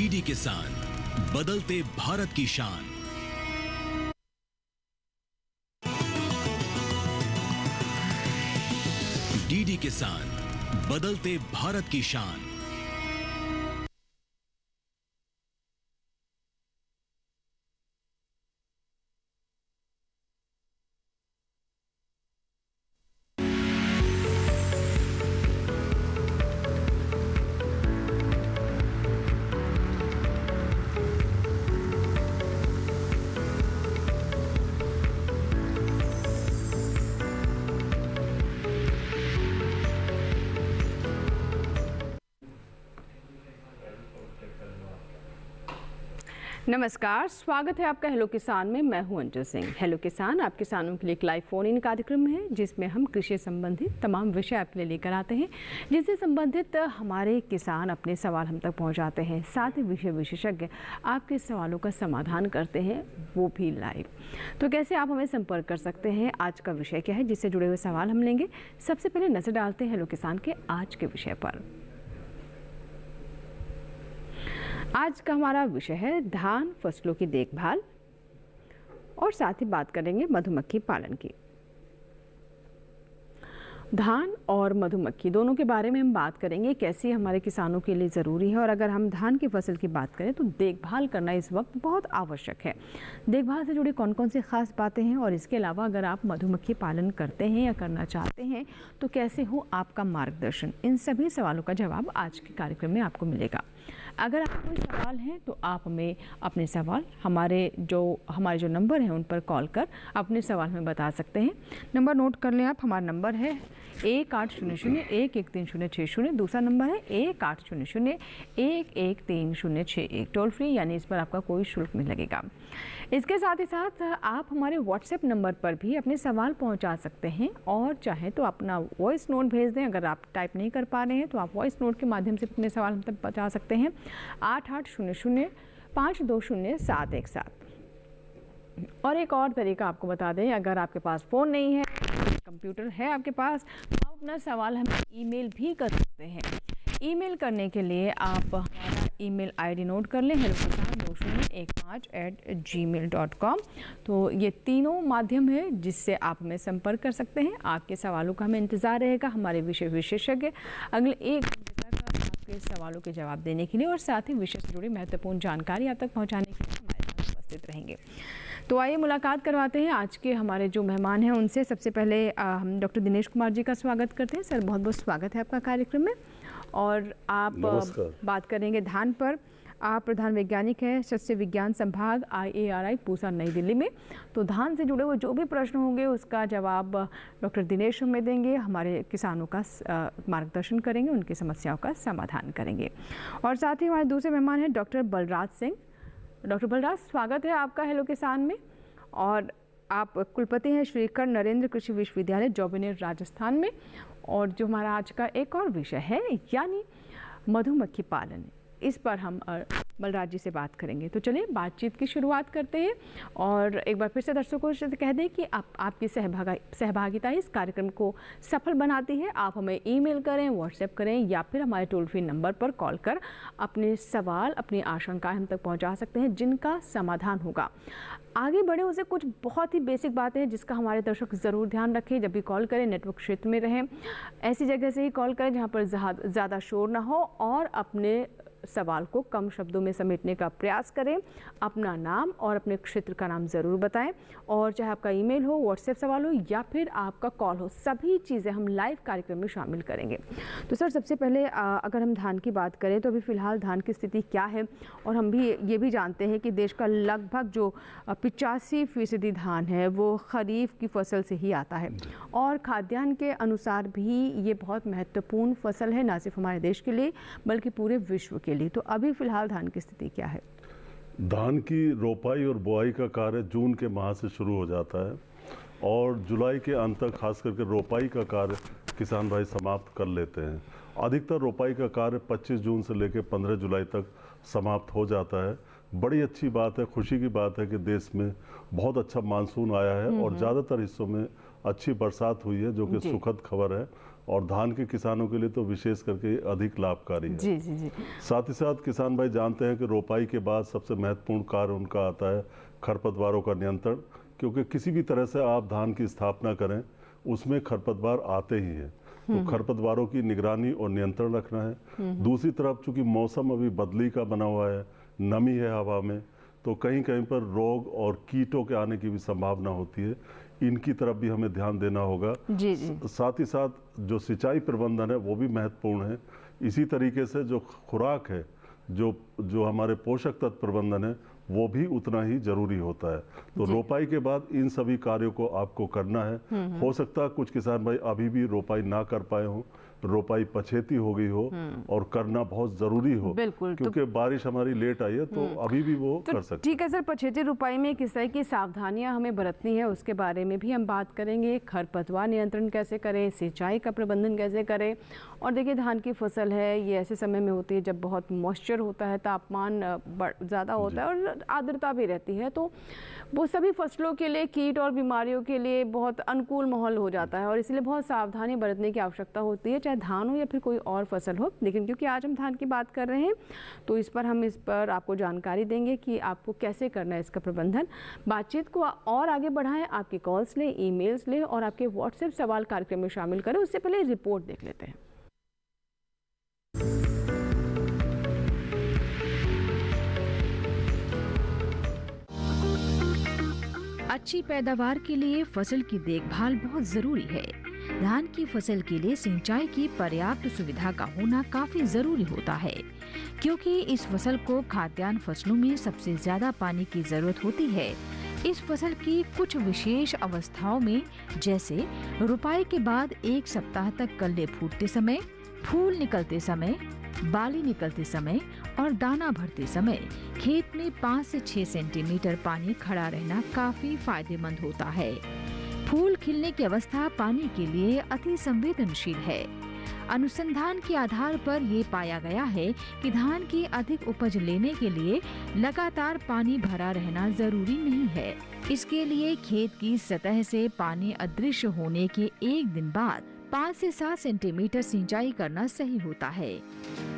DD किसान, बदलते भारत की शान। डीडी किसान, बदलते भारत की शान। नमस्कार, स्वागत है आपका हेलो किसान में। मैं हूं अंजू सिंह। हेलो किसान आप किसानों के लिए एक लाइव फोन इन कार्यक्रम है जिसमें हम कृषि संबंधित तमाम विषय आपके लिए लेकर आते हैं, जिससे संबंधित हमारे किसान अपने सवाल हम तक पहुंचाते हैं। साथ ही विषय विशेषज्ञ आपके सवालों का समाधान करते हैं, वो भी लाइव। तो कैसे आप हमें संपर्क कर सकते हैं, आज का विषय क्या है, जिससे जुड़े हुए सवाल हम लेंगे। सबसे पहले नजर डालते हैं हेलो किसान के आज के विषय पर। आज का हमारा विषय है धान फसलों की देखभाल और साथ ही बात करेंगे मधुमक्खी पालन की। धान और मधुमक्खी दोनों के बारे में हम बात करेंगे, कैसे हमारे किसानों के लिए ज़रूरी है। और अगर हम धान की फसल की बात करें तो देखभाल करना इस वक्त बहुत आवश्यक है। देखभाल से जुड़ी कौन कौन सी खास बातें हैं, और इसके अलावा अगर आप मधुमक्खी पालन करते हैं या करना चाहते हैं तो कैसे हो आपका मार्गदर्शन, इन सभी सवालों का जवाब आज के कार्यक्रम में आपको मिलेगा। अगर आपको कोई सवाल है तो आप हमें अपने सवाल हमारे जो नंबर हैं उन पर कॉल कर अपने सवाल हमें बता सकते हैं। नंबर नोट कर लें आप। हमारा नंबर है 1800-113060। दूसरा नंबर है 1800-113061। टोल फ्री, यानी इस पर आपका कोई शुल्क नहीं लगेगा। इसके साथ ही साथ आप हमारे व्हाट्सएप नंबर पर भी अपने सवाल पहुंचा सकते हैं, और चाहे तो अपना वॉइस नोट भेज दें। अगर आप टाइप नहीं कर पा रहे हैं तो आप वॉइस नोट के माध्यम से अपने सवाल हम तक पहुंचा सकते हैं। 8800-520-717। और एक और तरीका आपको बता दें, अगर आपके पास फ़ोन नहीं है, कंप्यूटर है आपके पास, तो आप अपना सवाल हमें ईमेल भी कर सकते हैं। ईमेल करने के लिए आप हमारा ईमेल आईडी नोट कर लें, hellokisan2015@gmail.com। तो ये तीनों माध्यम है जिससे आप हमें संपर्क कर सकते हैं। आपके सवालों का हमें इंतज़ार रहेगा। हमारे विषय विशेषज्ञ अगले 1 घंटे तक आपके सवालों के जवाब देने के लिए और साथ ही विषय से जुड़ी महत्वपूर्ण जानकारी आप तक पहुँचाने के लिए हमारे साथ उपस्थित रहेंगे। तो आइए मुलाकात करवाते हैं आज के हमारे जो मेहमान हैं उनसे। सबसे पहले हम डॉक्टर दिनेश कुमार जी का स्वागत करते हैं। सर, बहुत बहुत स्वागत है आपका कार्यक्रम में। और आप बात करेंगे धान पर। आप प्रधान वैज्ञानिक हैं सस्य विज्ञान संभाग IARI पूसा नई दिल्ली में। तो धान से जुड़े हुए जो भी प्रश्न होंगे उसका जवाब डॉक्टर दिनेश हमें देंगे, हमारे किसानों का मार्गदर्शन करेंगे, उनकी समस्याओं का समाधान करेंगे। और साथ ही हमारे दूसरे मेहमान हैं डॉक्टर बलराज सिंह। डॉक्टर बलराज, स्वागत है आपका हेलो किसान में। और आप कुलपति हैं श्री कर्ण नरेंद्र कृषि विश्वविद्यालय जोबनेर राजस्थान में। और जो हमारा आज का एक और विषय है यानी मधुमक्खी पालन, इस पर हम बलराज जी से बात करेंगे। तो चलिए बातचीत की शुरुआत करते हैं। और एक बार फिर से दर्शकों से कह दें कि आपकी सहभागिता इस कार्यक्रम को सफल बनाती है। आप हमें ईमेल करें, व्हाट्सएप करें या फिर हमारे टोल फ्री नंबर पर कॉल कर अपने सवाल, अपनी आशंकाएं हम तक पहुंचा सकते हैं, जिनका समाधान होगा। आगे बढ़े उससे कुछ बहुत ही बेसिक बातें हैं जिसका हमारे दर्शक ज़रूर ध्यान रखें। जब भी कॉल करें नेटवर्क क्षेत्र में रहें, ऐसी जगह से ही कॉल करें जहाँ पर ज़्यादा शोर ना हो, और अपने सवाल को कम शब्दों में समेटने का प्रयास करें। अपना नाम और अपने क्षेत्र का नाम ज़रूर बताएं। और चाहे आपका ईमेल हो, व्हाट्सएप सवाल हो या फिर आपका कॉल हो, सभी चीज़ें हम लाइव कार्यक्रम में शामिल करेंगे। तो सर, सबसे पहले अगर हम धान की बात करें तो अभी फ़िलहाल धान की स्थिति क्या है? और हम भी ये भी जानते हैं कि देश का लगभग जो 85% धान है वो खरीफ की फसल से ही आता है, और खाद्यान्न के अनुसार भी ये बहुत महत्वपूर्ण फसल है, ना सिर्फ हमारे देश के लिए बल्कि पूरे विश्व के लिए। तो अभी फिलहाल धान की स्थिति क्या है? धान की रोपाई और बुआई का कार्य जून के माह से शुरू हो जाता है और जुलाई के अंत तक खास करके रोपाई का कार्य किसान भाई समाप्त कर लेते हैं। अधिकतर रोपाई का कार्य 25 जून से लेकर 15 जुलाई तक समाप्त हो जाता है। बड़ी अच्छी बात है, खुशी की बात है कि देश में बहुत अच्छा मानसून आया है और ज़्यादातर हिस्सों में अच्छी बरसात हुई है, जो कि सुखद खबर है। और धान के किसानों के लिए तो विशेष करके अधिक लाभकारी है। जी जी जी। साथ ही साथ किसान भाई जानते हैं कि रोपाई के बाद सबसे महत्वपूर्ण कार्य उनका आता है खरपतवारों का नियंत्रण, क्योंकि किसी भी तरह से आप धान की स्थापना करें उसमें खरपतवार आते ही हैं, तो खरपतवारों की निगरानी और नियंत्रण रखना है। दूसरी तरफ चूंकि मौसम अभी बदली का बना हुआ है, नमी है हवा में, तो कहीं कहीं पर रोग और कीटों के आने की भी संभावना होती है, इनकी तरफ भी हमें ध्यान देना होगा। जी जी। साथ ही साथ जो सिंचाई प्रबंधन है वो भी महत्वपूर्ण है। इसी तरीके से जो खुराक है, जो हमारे पोषक तत्व प्रबंधन है वो भी उतना ही जरूरी होता है। तो रोपाई के बाद इन सभी कार्यों को आपको करना है। हो सकता है कुछ किसान भाई अभी भी रोपाई ना कर पाए हों, रोपाई पछेती हो गई हो और करना बहुत जरूरी हो, बिल्कुल, क्योंकि बारिश हमारी लेट आई है, तो अभी भी वो कर सकते। ठीक है सर, पछेती रोपाई में किस तरह की सावधानियां हमें बरतनी है उसके बारे में भी हम बात करेंगे। खरपतवार नियंत्रण कैसे करें, सिंचाई का प्रबंधन कैसे करें। और देखिए धान की फसल है, ये ऐसे समय में होती है जब बहुत मॉइस्चर होता है, तापमान ज़्यादा होता है और आर्द्रता भी रहती है, तो वो सभी फसलों के लिए, कीट और बीमारियों के लिए बहुत अनुकूल माहौल हो जाता है और इसलिए बहुत सावधानी बरतने की आवश्यकता होती है, चाहे धान हो या फिर कोई और फसल हो। लेकिन क्योंकि आज हम धान की बात कर रहे हैं तो इस पर आपको जानकारी देंगे कि आपको कैसे करना है इसका प्रबंधन। बातचीत को और आगे बढ़ाएं, आपके कॉल्स लें, ईमेल्स लें और आपके व्हाट्सएप सवाल कार्यक्रम में शामिल करें। उससे पहले रिपोर्ट देख लेते हैं। अच्छी पैदावार के लिए फसल की देखभाल बहुत जरूरी है। धान की फसल के लिए सिंचाई की पर्याप्त सुविधा का होना काफी जरूरी होता है, क्योंकि इस फसल को खाद्यान्न फसलों में सबसे ज्यादा पानी की जरूरत होती है। इस फसल की कुछ विशेष अवस्थाओं में, जैसे रुपाई के बाद 1 सप्ताह तक कल्ले फूटते समय, फूल निकलते समय, बाली निकलते समय और दाना भरते समय खेत में 5 से 6 सेंटीमीटर पानी खड़ा रहना काफी फायदेमंद होता है। फूल खिलने की अवस्था पानी के लिए अति संवेदनशील है। अनुसंधान के आधार पर ये पाया गया है कि धान की अधिक उपज लेने के लिए लगातार पानी भरा रहना जरूरी नहीं है। इसके लिए खेत की सतह से पानी अदृश्य होने के 1 दिन बाद 5 से 7 सेंटीमीटर सिंचाई करना सही होता है।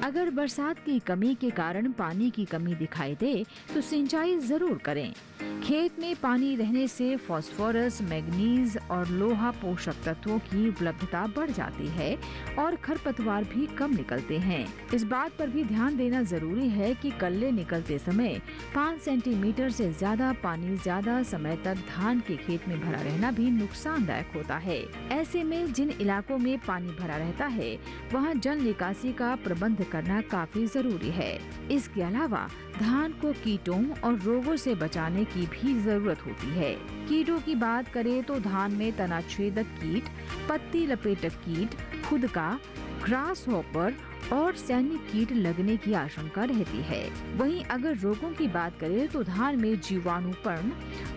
अगर बरसात की कमी के कारण पानी की कमी दिखाई दे तो सिंचाई जरूर करें। खेत में पानी रहने से फास्फोरस, मैग्नीज और लोहा पोषक तत्वों की उपलब्धता बढ़ जाती है और खरपतवार भी कम निकलते हैं। इस बात पर भी ध्यान देना जरूरी है कि कल्ले निकलते समय 5 सेंटीमीटर से ज्यादा पानी ज्यादा समय तक धान के खेत में भरा रहना भी नुकसानदायक होता है। ऐसे में जिन इलाकों में पानी भरा रहता है वहां जल निकासी का प्रबंध करना काफी जरूरी है। इसके अलावा धान को कीटों और रोगों से बचाने की भी जरूरत होती है। कीटों की बात करें तो धान में तनाछेदक कीट, पत्ती लपेटक कीट, खुदका, ग्रास हॉपर और सैनिक कीट लगने की आशंका रहती है। वहीं अगर रोगों की बात करें तो धान में जीवाणु पर्ण,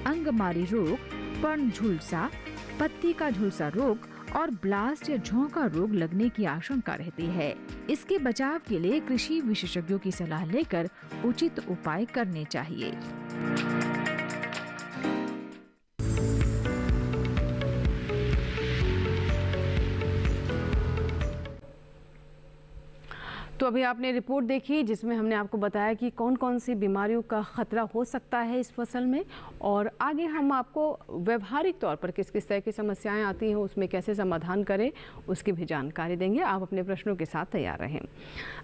अंगमारी रोग, पर्ण झुलसा, पत्ती का झुलसा रोग और ब्लास्ट या झोंका रोग लगने की आशंका रहती है। इसके बचाव के लिए कृषि विशेषज्ञों की सलाह लेकर उचित उपाय करने चाहिए। तो अभी आपने रिपोर्ट देखी जिसमें हमने आपको बताया कि कौन कौन सी बीमारियों का खतरा हो सकता है इस फसल में, और आगे हम आपको व्यवहारिक तौर पर किस किस तरह की समस्याएं आती हैं उसमें कैसे समाधान करें उसकी भी जानकारी देंगे। आप अपने प्रश्नों के साथ तैयार रहें।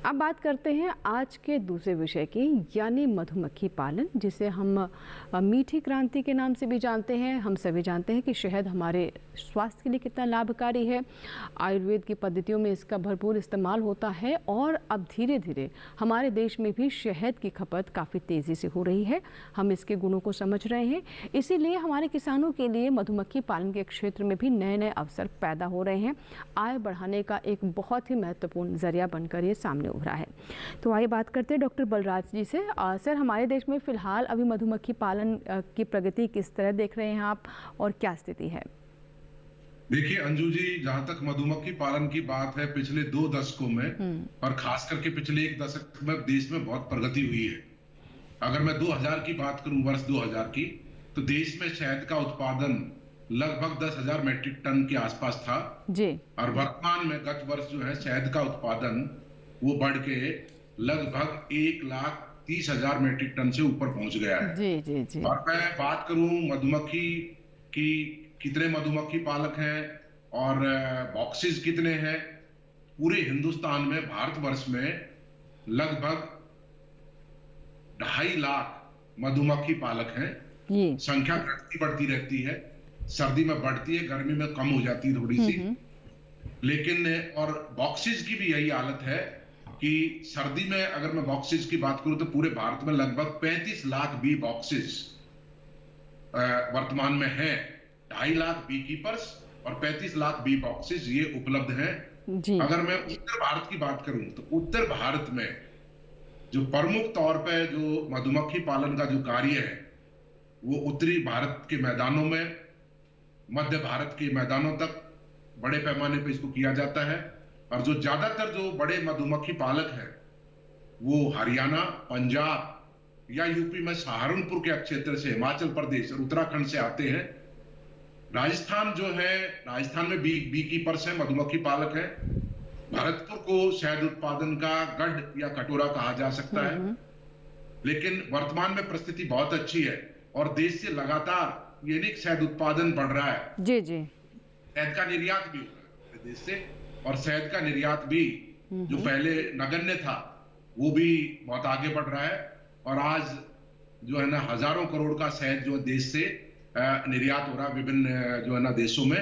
अब बात करते हैं आज के दूसरे विषय की, यानी मधुमक्खी पालन, जिसे हम मीठी क्रांति के नाम से भी जानते हैं। हम सभी जानते हैं कि शहद हमारे स्वास्थ्य के लिए कितना लाभकारी है। आयुर्वेद की पद्धतियों में इसका भरपूर इस्तेमाल होता है और अब धीरे धीरे हमारे देश में भी शहद की खपत काफ़ी तेज़ी से हो रही है। हम इसके गुणों को समझ रहे हैं, इसीलिए हमारे किसानों के लिए मधुमक्खी पालन के क्षेत्र में भी नए नए अवसर पैदा हो रहे हैं। आय बढ़ाने का एक बहुत ही महत्वपूर्ण जरिया बनकर ये सामने उभरा है। तो आइए बात करते हैं डॉक्टर बलराज जी से। सर, हमारे देश में फ़िलहाल अभी मधुमक्खी पालन की प्रगति किस तरह देख रहे हैं आप और क्या स्थिति है? देखिए अंजू जी, जहां तक मधुमक्खी पालन की बात है, पिछले 2 दशकों में और खास करके पिछले 1 दशक में देश में बहुत प्रगति हुई है। अगर मैं 2000 की बात करूं, वर्ष 2000 की, तो देश में शहद का उत्पादन लगभग 10,000 मैट्रिक टन के आसपास था जी। और वर्तमान में गत वर्ष जो है शहद का उत्पादन वो बढ़ के लगभग 1,30,000 मैट्रिक टन से ऊपर पहुंच गया है। जी जी जी। और मैं बात करूं मधुमक्खी की, कितने मधुमक्खी पालक हैं और बॉक्सेस कितने हैं, पूरे हिंदुस्तान में भारतवर्ष में लगभग 2.5 लाख मधुमक्खी पालक हैं। ये संख्या घटती बढ़ती रहती है, सर्दी में बढ़ती है, गर्मी में कम हो जाती है थोड़ी सी। लेकिन और बॉक्सेस की भी यही हालत है कि सर्दी में अगर मैं बॉक्सेस की बात करूं तो पूरे भारत में लगभग 35 लाख बी बॉक्सेस वर्तमान में है। 2.5 लाख बी कीपर्स और 35 लाख बी बॉक्सेस ये उपलब्ध हैं। जी। अगर मैं उत्तर भारत की बात करूं तो उत्तर भारत में जो प्रमुख तौर पे जो मधुमक्खी पालन का जो कार्य है वो उत्तरी भारत के मैदानों में, मध्य भारत के मैदानों तक बड़े पैमाने पे इसको किया जाता है। और जो ज्यादातर जो बड़े मधुमक्खी पालक हैं वो हरियाणा, पंजाब या यूपी में सहारनपुर के क्षेत्र से, हिमाचल प्रदेश और उत्तराखंड से आते हैं। राजस्थान जो है, राजस्थान में बी कीपर्स हैं, मधुमक्खी पालक हैं। भरतपुर को शहद उत्पादन का गढ़ या कटोरा कहा जा सकता है। लेकिन वर्तमान में परिस्थिति बहुत अच्छी है और देश से लगातार ये नहीं शहद उत्पादन बढ़ रहा है, जी जी, शहद का निर्यात भी हो रहा है देश से। और शहद का निर्यात भी जो पहले नगण्य था वो भी बहुत आगे बढ़ रहा है। और आज जो है ना हजारों करोड़ का शहद जो देश से निर्यात हो रहा है विभिन्न जो है ना देशों में।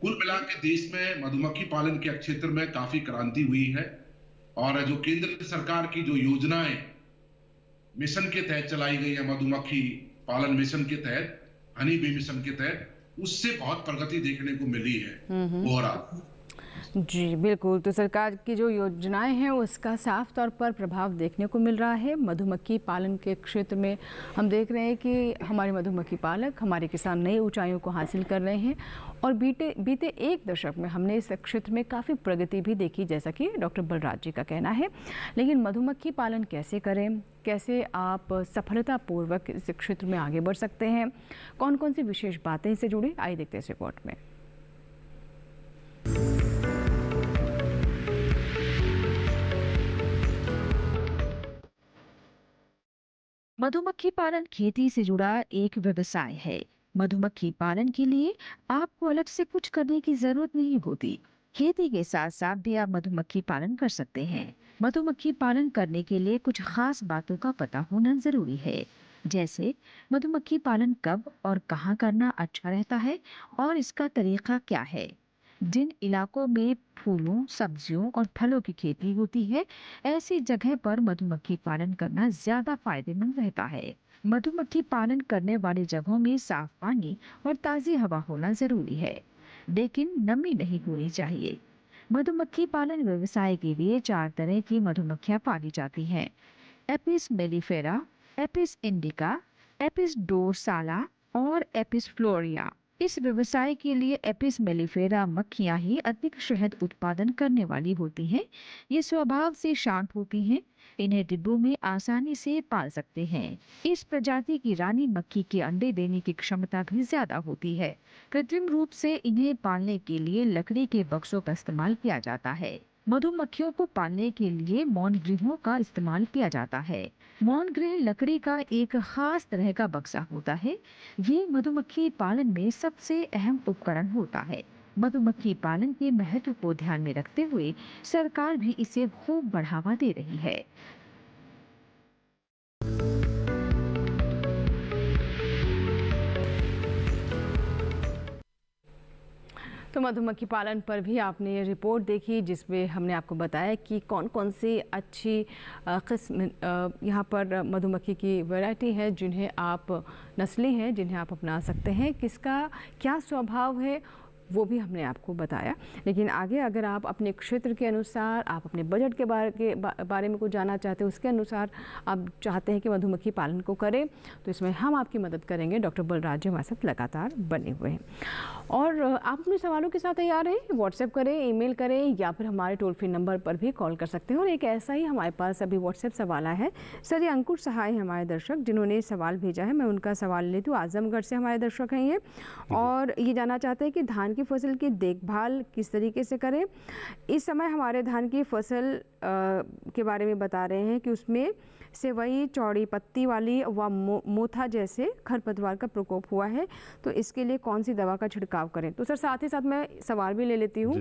कुल मिला के देश में मधुमक्खी पालन के क्षेत्र में काफी क्रांति हुई है। और जो केंद्र सरकार की जो योजनाएं मिशन के तहत चलाई गई है, मधुमक्खी पालन मिशन के तहत, हनी बी मिशन के तहत, उससे बहुत प्रगति देखने को मिली है ओवरऑल। जी बिल्कुल। तो सरकार की जो योजनाएं हैं उसका साफ तौर पर प्रभाव देखने को मिल रहा है मधुमक्खी पालन के क्षेत्र में। हम देख रहे हैं कि हमारे मधुमक्खी पालक, हमारे किसान नई ऊंचाइयों को हासिल कर रहे हैं और बीते एक दशक में हमने इस क्षेत्र में काफ़ी प्रगति भी देखी, जैसा कि डॉक्टर बलराज जी का कहना है। लेकिन मधुमक्खी पालन कैसे करें, कैसे आप सफलतापूर्वक इस क्षेत्र में आगे बढ़ सकते हैं, कौन कौन सी विशेष बातें इससे जुड़ी, आइए देखते हैं इस रिपोर्ट में। मधुमक्खी पालन खेती से जुड़ा एक व्यवसाय है। मधुमक्खी पालन के लिए आपको अलग से कुछ करने की जरूरत नहीं होती। खेती के साथ साथ भी आप मधुमक्खी पालन कर सकते हैं। मधुमक्खी पालन करने के लिए कुछ खास बातों का पता होना जरूरी है, जैसे मधुमक्खी पालन कब और कहाँ करना अच्छा रहता है और इसका तरीका क्या है। जिन इलाकों में फूलों, सब्जियों और फलों की खेती होती है, ऐसी जगह पर मधुमक्खी पालन करना ज्यादा फायदेमंद रहता है। मधुमक्खी पालन करने वाली जगहों में साफ पानी और ताज़ी हवा होना जरूरी है, लेकिन नमी नहीं होनी चाहिए। मधुमक्खी पालन व्यवसाय के लिए 4 तरह की मधुमक्खियां पाली जाती हैं: Apis mellifera, Apis indica, Apis dorsata और एपिस फ्लोरिया। इस व्यवसाय के लिए एपिस मेलिफेरा मक्खियां ही अधिक शहद उत्पादन करने वाली होती हैं। ये स्वभाव से शांत होती हैं, इन्हें डिब्बों में आसानी से पाल सकते हैं। इस प्रजाति की रानी मक्खी के अंडे देने की क्षमता भी ज्यादा होती है। कृत्रिम रूप से इन्हें पालने के लिए लकड़ी के बक्सों का इस्तेमाल किया जाता है। मधुमक्खियों को पालने के लिए मौन गृहों का इस्तेमाल किया जाता है। मौन गृह लकड़ी का एक खास तरह का बक्सा होता है। ये मधुमक्खी पालन में सबसे अहम उपकरण होता है। मधुमक्खी पालन के महत्व को ध्यान में रखते हुए सरकार भी इसे खूब बढ़ावा दे रही है। तो मधुमक्खी पालन पर भी आपने ये रिपोर्ट देखी, जिसमें हमने आपको बताया कि कौन कौन सी अच्छी किस्म यहाँ पर मधुमक्खी की वैरायटी है, जिन्हें आप नस्लें हैं जिन्हें आप अपना सकते हैं, किसका क्या स्वभाव है, वो भी हमने आपको बताया। लेकिन आगे अगर आप अपने क्षेत्र के अनुसार, आप अपने बजट के बारे में कुछ जानना चाहते हैं, उसके अनुसार आप चाहते हैं कि मधुमक्खी पालन को करें, तो इसमें हम आपकी मदद करेंगे। डॉक्टर बलराज जी हमारे साथ लगातार बने हुए हैं और आप अपने सवालों के साथ तैयार हैं, व्हाट्सएप करें, ईमेल करें या फिर हमारे टोल फ्री नंबर पर भी कॉल कर सकते हैं। और एक ऐसा ही हमारे पास अभी व्हाट्सएप सवाल आया है। सर, ये अंकुर सहाय हमारे दर्शक जिन्होंने सवाल भेजा है, मैं उनका सवाल लेती हूँ। आजमगढ़ से हमारे दर्शक हैं ये, और ये जानना चाहते हैं कि धान की फसल की देखभाल किस तरीके से करें। इस समय हमारे धान की फसल के बारे में बता रहे हैं कि उसमें सेवई, चौड़ी पत्ती वाली व मोथा जैसे खरपतवार का प्रकोप हुआ है, तो इसके लिए कौन सी दवा का छिड़काव करें। तो सर साथ ही साथ मैं सवाल भी ले लेती हूँ।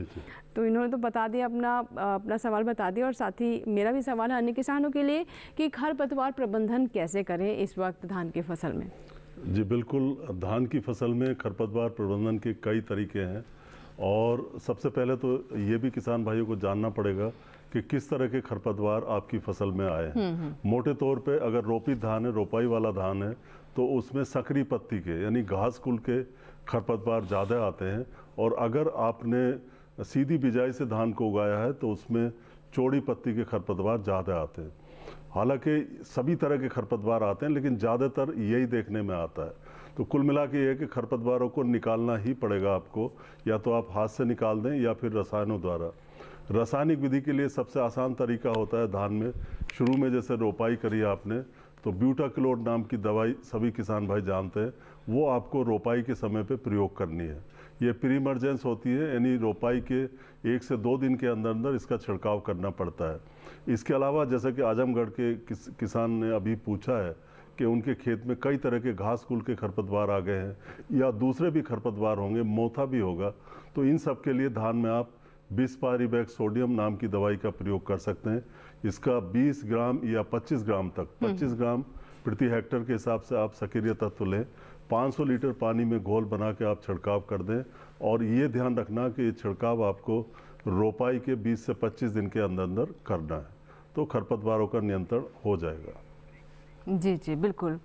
तो इन्होंने तो बता दिया, अपना सवाल बता दिया, और साथ ही मेरा भी सवाल है अन्य किसानों के लिए कि खरपतवार प्रबंधन कैसे करें इस वक्त धान की फसल में। जी बिल्कुल, धान की फसल में खरपतवार प्रबंधन के कई तरीके हैं, और सबसे पहले तो ये भी किसान भाइयों को जानना पड़ेगा कि किस तरह के खरपतवार आपकी फसल में आए हैं। मोटे तौर पे अगर रोपित धान है, रोपाई वाला धान है, तो उसमें सकरी पत्ती के यानी घास कुल के खरपतवार ज़्यादा आते हैं। और अगर आपने सीधी बिजाई से धान को उगाया है तो उसमें चौड़ी पत्ती के खरपतवार ज़्यादा आते हैं। हालांकि सभी तरह के खरपतवार आते हैं, लेकिन ज़्यादातर यही देखने में आता है। तो कुल मिला के ये है कि खरपतवारों को निकालना ही पड़ेगा आपको, या तो आप हाथ से निकाल दें या फिर रसायनों द्वारा। रासायनिक विधि के लिए सबसे आसान तरीका होता है धान में, शुरू में जैसे रोपाई करी आपने तो ब्यूटाक्लोर नाम की दवाई सभी किसान भाई जानते हैं, वो आपको रोपाई के समय पे प्रयोग करनी है। ये प्रीमर्जेंस होती है, यानी रोपाई के 1 से 2 दिन के अंदर अंदर इसका छिड़काव करना पड़ता है। इसके अलावा जैसे कि आजमगढ़ के किसान ने अभी पूछा है कि उनके खेत में कई तरह के घास कुल के खरपतवार आ गए हैं या दूसरे भी खरपतवार होंगे, मोथा भी होगा, तो इन सब के लिए धान में आप बिस्पारीबैक सोडियम नाम की दवाई का प्रयोग कर सकते हैं। इसका 20 ग्राम या 25 ग्राम तक, 25 ग्राम प्रति हेक्टर के हिसाब से आप सक्रिय तत्व लें, 500 लीटर पानी में घोल बना के आप छिड़काव कर दें। और ये ध्यान रखना कि ये छिड़काव आपको रोपाई के 20 से 25 दिन के अंदर अंदर करना है, तो खरपतवारों का नियंत्रण हो जाएगा। जी जी बिल्कुल।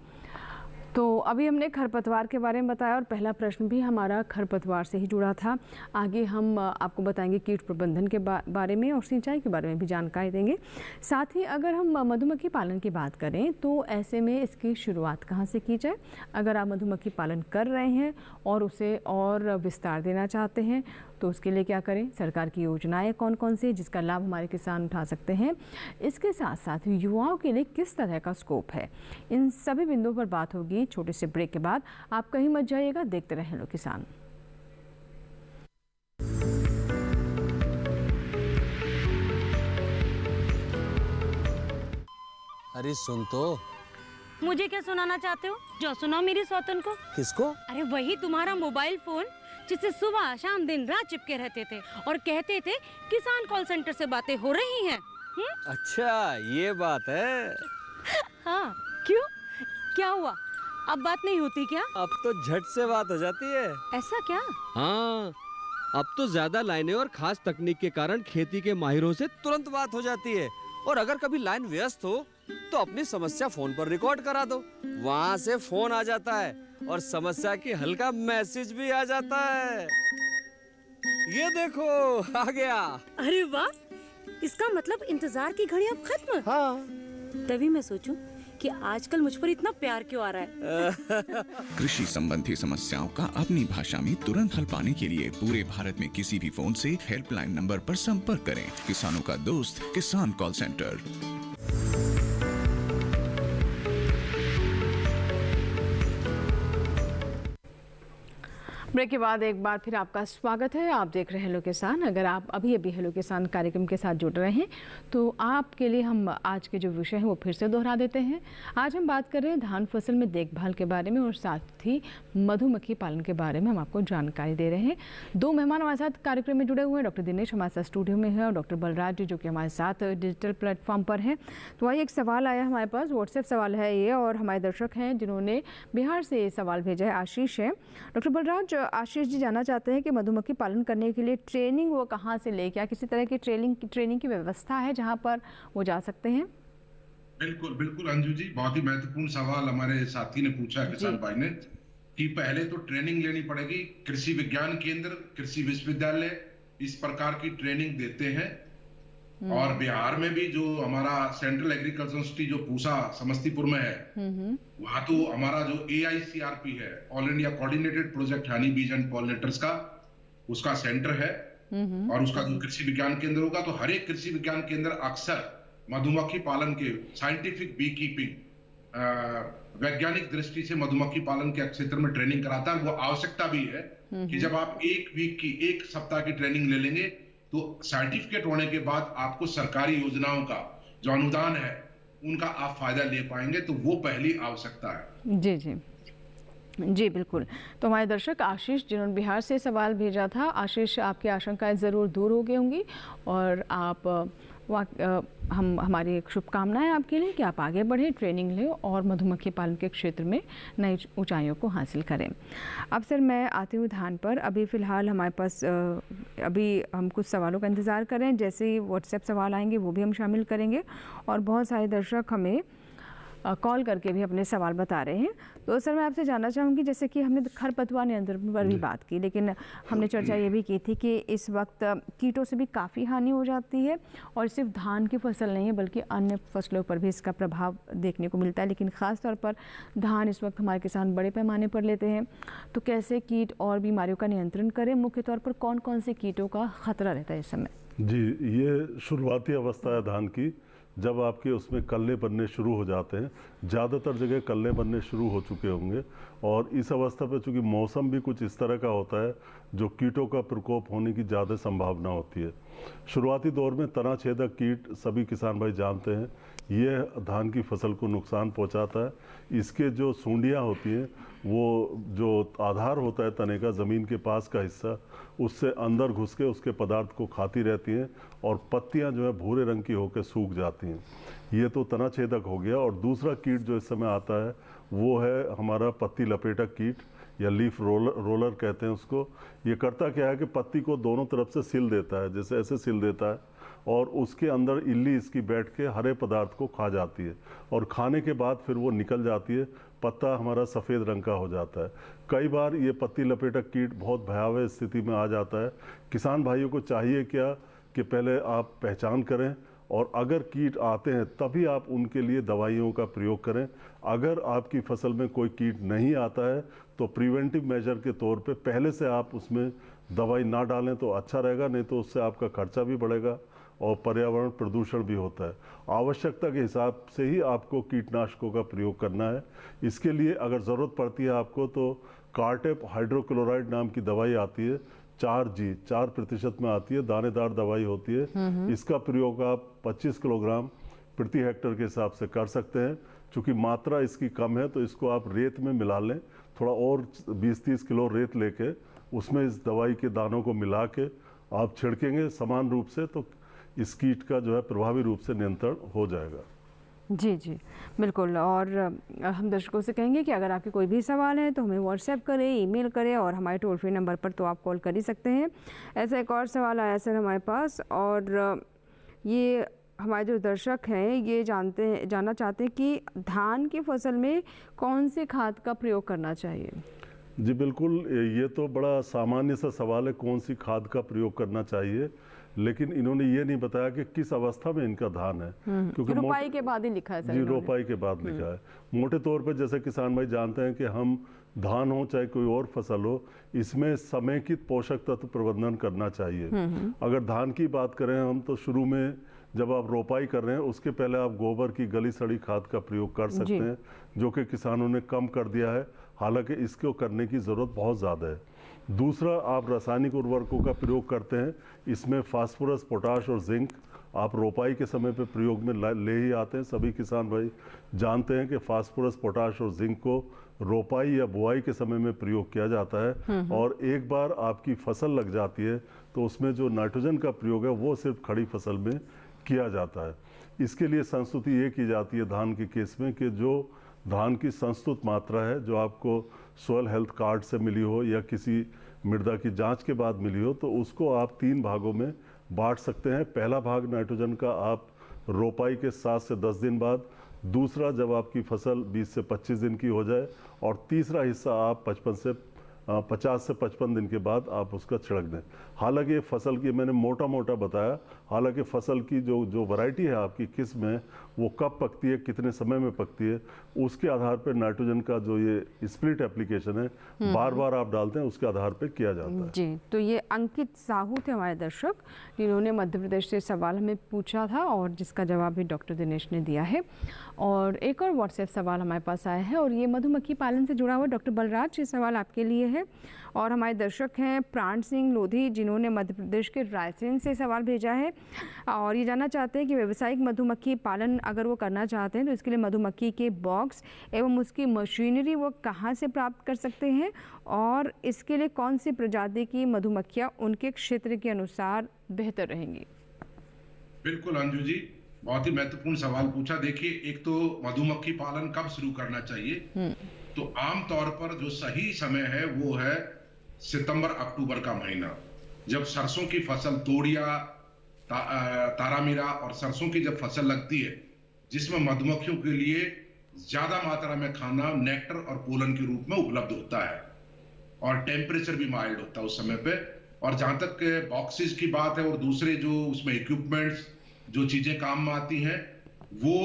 तो अभी हमने खरपतवार के बारे में बताया और पहला प्रश्न भी हमारा खरपतवार से ही जुड़ा था। आगे हम आपको बताएंगे कीट प्रबंधन के बारे में और सिंचाई के बारे में भी जानकारी देंगे। साथ ही अगर हम मधुमक्खी पालन की बात करें तो ऐसे में इसकी शुरुआत कहाँ से की जाए। अगर आप मधुमक्खी पालन कर रहे हैं और उसे और विस्तार देना चाहते हैं तो उसके लिए क्या करें, सरकार की योजनाएं कौन कौन सी जिसका लाभ हमारे किसान उठा सकते हैं, इसके साथ साथ युवाओं के लिए किस तरह का स्कोप है, इन सभी बिंदुओं पर बात होगी छोटे से ब्रेक के बाद। आप कहीं मत जाइएगा, देखते रहें हेलो किसान। अरे सुन तो। मुझे क्या सुनाना चाहते हो? जो सुनाओ मेरी सौतन को। किसको? अरे वही तुम्हारा मोबाइल फोन जिससे सुबह शाम दिन रात चिपके रहते थे और कहते थे किसान कॉल सेंटर से बातें हो रही हैं। अच्छा ये बात है। हाँ क्यों, क्या हुआ? अब बात नहीं होती क्या? अब तो झट से बात हो जाती है। ऐसा क्या? हाँ, अब तो ज्यादा लाइनें और खास तकनीक के कारण खेती के माहिरों से तुरंत बात हो जाती है। और अगर कभी लाइन व्यस्त हो तो अपनी समस्या फोन पर रिकॉर्ड करा दो, वहाँ से फोन आ जाता है और समस्या की हल का मैसेज भी आ जाता है। ये देखो आ गया। अरे वाह, इसका मतलब इंतजार की घड़ी अब खत्म। हाँ। तभी मैं सोचूं कि आजकल मुझ पर इतना प्यार क्यों आ रहा है। कृषि संबंधी समस्याओं का अपनी भाषा में तुरंत हल पाने के लिए पूरे भारत में किसी भी फोन से हेल्पलाइन नंबर पर संपर्क करें। किसानों का दोस्त किसान कॉल सेंटर। ब्रेक के बाद एक बार फिर आपका स्वागत है। आप देख रहे हैं हेलो किसान। अगर आप अभी हेलो किसान कार्यक्रम के साथ जुड़ रहे हैं तो आपके लिए हम आज के जो विषय हैं वो फिर से दोहरा देते हैं। आज हम बात कर रहे हैं धान फसल में देखभाल के बारे में और साथ ही मधुमक्खी पालन के बारे में हम आपको जानकारी दे रहे हैं। 2 मेहमान हमारे साथ कार्यक्रम में जुड़े हुए हैं। डॉक्टर दिनेश हमारे साथ स्टूडियो में है और डॉक्टर बलराज जी जो कि हमारे साथ डिजिटल प्लेटफॉर्म पर हैं। तो वही एक सवाल आया हमारे पास, व्हाट्सएप सवाल है ये, और हमारे दर्शक हैं जिन्होंने बिहार से ये सवाल भेजा है, आशीष है। डॉक्टर बलराज, आशीष जी जानना चाहते हैं कि मधुमक्खी पालन करने के लिए ट्रेनिंग वो कहाँ से ले, क्या किसी तरह की ट्रेनिंग की व्यवस्था है जहाँ पर वो जा सकते हैं? बिल्कुल बिल्कुल अंजू जी, बहुत ही महत्वपूर्ण सवाल हमारे साथी ने पूछा है, किसान भाई ने, कि पहले तो ट्रेनिंग लेनी पड़ेगी। कृषि विज्ञान केंद्र, कृषि विश्वविद्यालय इस प्रकार की ट्रेनिंग देते हैं। और बिहार में भी जो हमारा सेंट्रल एग्रीकल्चर यूनिवर्सिटी जो पूसा समस्तीपुर में है, वहां तो हमारा जो AICRP है, all India coordinated project Honey बीज एंड पॉलिनेटर्स का, उसका सेंटर है। और उसका जो कृषि विज्ञान केंद्र होगा, तो हर एक कृषि विज्ञान केंद्र अक्सर मधुमक्खी पालन के, साइंटिफिक बी कीपिंग, वैज्ञानिक दृष्टि से मधुमक्खी पालन के क्षेत्र में ट्रेनिंग कराता है। वो आवश्यकता भी है कि जब आप एक सप्ताह की ट्रेनिंग ले लेंगे, तो सर्टिफिकेट होने के बाद आपको सरकारी योजनाओं का जो अनुदान है उनका आप फायदा ले पाएंगे। तो वो पहली आवश्यकता है। जी जी जी बिल्कुल। तो हमारे दर्शक आशीष, जिन्होंने बिहार से सवाल भेजा था, आशीष आपकी आशंकाएं ज़रूर दूर हो गई होंगी और आप हमारी एक शुभकामनाएं आपके लिए कि आप आगे बढ़ें, ट्रेनिंग लें और मधुमक्खी पालन के क्षेत्र में नई ऊंचाइयों को हासिल करें। अब सर मैं आती हूँ धान पर। अभी फ़िलहाल हमारे पास अभी हम कुछ सवालों का इंतज़ार करें, जैसे ही व्हाट्सएप सवाल आएंगे वो भी हम शामिल करेंगे। और बहुत सारे दर्शक हमें कॉल करके भी अपने सवाल बता रहे हैं। तो सर मैं आपसे जानना चाहूँगी, जैसे कि हमने खरपतवार नियंत्रण पर भी बात की, लेकिन हमने चर्चा ये भी की थी कि इस वक्त कीटों से भी काफ़ी हानि हो जाती है और सिर्फ धान की फसल नहीं है बल्कि अन्य फसलों पर भी इसका प्रभाव देखने को मिलता है। लेकिन ख़ास तौर पर धान इस वक्त हमारे किसान बड़े पैमाने पर लेते हैं। तो कैसे कीट और बीमारियों का नियंत्रण करें? मुख्य तौर पर कौन कौन से कीटों का खतरा रहता है इस समय? जी, ये शुरुआती अवस्था है धान की, जब आपके उसमें कल्ले बनने शुरू हो जाते हैं। ज़्यादातर जगह कल्ले बनने शुरू हो चुके होंगे और इस अवस्था पे चूँकि मौसम भी कुछ इस तरह का होता है जो कीटों का प्रकोप होने की ज़्यादा संभावना होती है। शुरुआती दौर में तना छेदक कीट सभी किसान भाई जानते हैं, ये धान की फसल को नुकसान पहुंचाता है। इसके जो सूंडियाँ होती हैं, वो जो आधार होता है तने का, ज़मीन के पास का हिस्सा, उससे अंदर घुस के उसके पदार्थ को खाती रहती हैं और पत्तियां जो है भूरे रंग की होकर सूख जाती हैं। ये तो तना छेदक हो गया। और दूसरा कीट जो इस समय आता है वो है हमारा पत्ती लपेटक कीट या लीफ रोलर कहते हैं उसको। ये करता क्या है कि पत्ती को दोनों तरफ से सिल देता है, जैसे ऐसे सिल देता है, और उसके अंदर इल्ली इसकी बैठ के हरे पदार्थ को खा जाती है और खाने के बाद फिर वो निकल जाती है, पत्ता हमारा सफ़ेद रंग का हो जाता है। कई बार ये पत्ती लपेटक कीट बहुत भयावह स्थिति में आ जाता है। किसान भाइयों को चाहिए क्या कि पहले आप पहचान करें और अगर कीट आते हैं तभी आप उनके लिए दवाइयों का प्रयोग करें। अगर आपकी फसल में कोई कीट नहीं आता है तो प्रिवेंटिव मेजर के तौर पे पहले से आप उसमें दवाई ना डालें तो अच्छा रहेगा, नहीं तो उससे आपका खर्चा भी बढ़ेगा और पर्यावरण प्रदूषण भी होता है। आवश्यकता के हिसाब से ही आपको कीटनाशकों का प्रयोग करना है। इसके लिए अगर ज़रूरत पड़ती है आपको तो कार्टेप हाइड्रोक्लोराइड नाम की दवाई आती है, 4% में आती है, दानेदार दवाई होती है। इसका प्रयोग आप 25 किलोग्राम प्रति हेक्टेयर के हिसाब से कर सकते हैं। चूँकि मात्रा इसकी कम है तो इसको आप रेत में मिला लें, थोड़ा और 20-30 किलो रेत लेके उसमें इस दवाई के दानों को मिला के आप छिड़केंगे समान रूप से, तो इस कीट का जो है प्रभावी रूप से नियंत्रण हो जाएगा। जी जी बिल्कुल। और हम दर्शकों से कहेंगे कि अगर आपके कोई भी सवाल है तो हमें व्हाट्सएप करें, ईमेल करें और हमारे टोल फ्री नंबर पर तो आप कॉल कर ही सकते हैं। ऐसा एक और सवाल आया सर हमारे पास, और ये हमारे जो दर्शक हैं ये जानना चाहते हैं कि धान की फसल में कौन से खाद का प्रयोग करना चाहिए? जी बिल्कुल, ये तो बड़ा सामान्य सा सवाल है, कौन सी खाद का प्रयोग करना चाहिए, लेकिन इन्होंने ये नहीं बताया कि किस अवस्था में इनका धान है। क्योंकि रोपाई के बाद ही लिखा है सर। जी, रोपाई के बाद लिखा है। मोटे तौर पे जैसे किसान भाई जानते हैं कि हम धान हो चाहे कोई और फसल हो, इसमें समेकित पोषक तत्व प्रबंधन करना चाहिए। अगर धान की बात करें हम तो शुरू में जब आप रोपाई कर रहे हैं उसके पहले आप गोबर की गली सड़ी खाद का प्रयोग कर सकते हैं, जो कि किसानों ने कम कर दिया है, हालांकि इसको करने की ज़रूरत बहुत ज़्यादा है। दूसरा, आप रासायनिक उर्वरकों का प्रयोग करते हैं, इसमें फास्फोरस, पोटाश और जिंक आप रोपाई के समय पे प्रयोग में ले ही आते हैं। सभी किसान भाई जानते हैं कि फास्फोरस, पोटाश और जिंक को रोपाई या बुआई के समय में प्रयोग किया जाता है, और एक बार आपकी फसल लग जाती है तो उसमें जो नाइट्रोजन का प्रयोग है वो सिर्फ खड़ी फसल में किया जाता है। इसके लिए संस्तुति ये की जाती है धान के केस में कि जो धान की संस्तुत मात्रा है जो आपको सॉइल हेल्थ कार्ड से मिली हो या किसी मृदा की जांच के बाद मिली हो, तो उसको आप 3 भागों में बांट सकते हैं। पहला भाग नाइट्रोजन का आप रोपाई के 7 से 10 दिन बाद दूसरा जब आपकी फसल 20 से 25 दिन की हो जाए, और तीसरा हिस्सा आप 50 से 55 दिन के बाद आप उसका छिड़क दें। हालांकि ये फसल की मैंने मोटा मोटा बताया, हालांकि फसल की जो वैरायटी है आपकी किस्म है वो कब पकती है, कितने समय में पकती है, उसके आधार पर नाइट्रोजन का जो ये स्प्लिट एप्लीकेशन है बार बार आप डालते हैं, उसके आधार पर किया जाता है। जी, तो ये अंकित साहू थे हमारे दर्शक, जिन्होंने मध्य प्रदेश से सवाल हमें पूछा था और जिसका जवाब भी डॉक्टर दिनेश ने दिया है। और एक और व्हाट्सएप सवाल हमारे पास आया है और ये मधुमक्खी पालन से जुड़ा हुआ डॉक्टर बलराज, ये सवाल आपके लिए है। और हमारे दर्शक हैं प्राण सिंह लोधी, जिन्होंने मध्य प्रदेश के रायसेन से सवाल भेजा है और ये जानना चाहते हैं कि व्यावसायिक मधुमक्खी पालन अगर वो करना चाहते हैं तो इसके लिए मधुमक्खी के बॉक्स एवं उसकी मशीनरी वो कहाँ से प्राप्त कर सकते हैं, और इसके लिए कौन सी प्रजाति की मधुमक्खियाँ उनके क्षेत्र के अनुसार बेहतर रहेंगी। बिल्कुल अंजू जी, बहुत ही महत्वपूर्ण सवाल पूछा। देखिए, एक तो मधुमक्खी पालन कब शुरू करना चाहिए, तो आमतौर पर जो सही समय है वो है सितंबर अक्टूबर का महीना, जब सरसों की फसल तोड़िया, तारामीरा और सरसों की जब फसल लगती है, जिसमें मधुमक्खियों के लिए ज्यादा मात्रा में खाना नेक्टर और पोलन के रूप में उपलब्ध होता है और टेम्परेचर भी माइल्ड होता है उस समय पे। और जहां तक बॉक्सेस की बात है और दूसरे जो उसमें इक्विपमेंट्स, जो चीजें काम में आती हैं, वो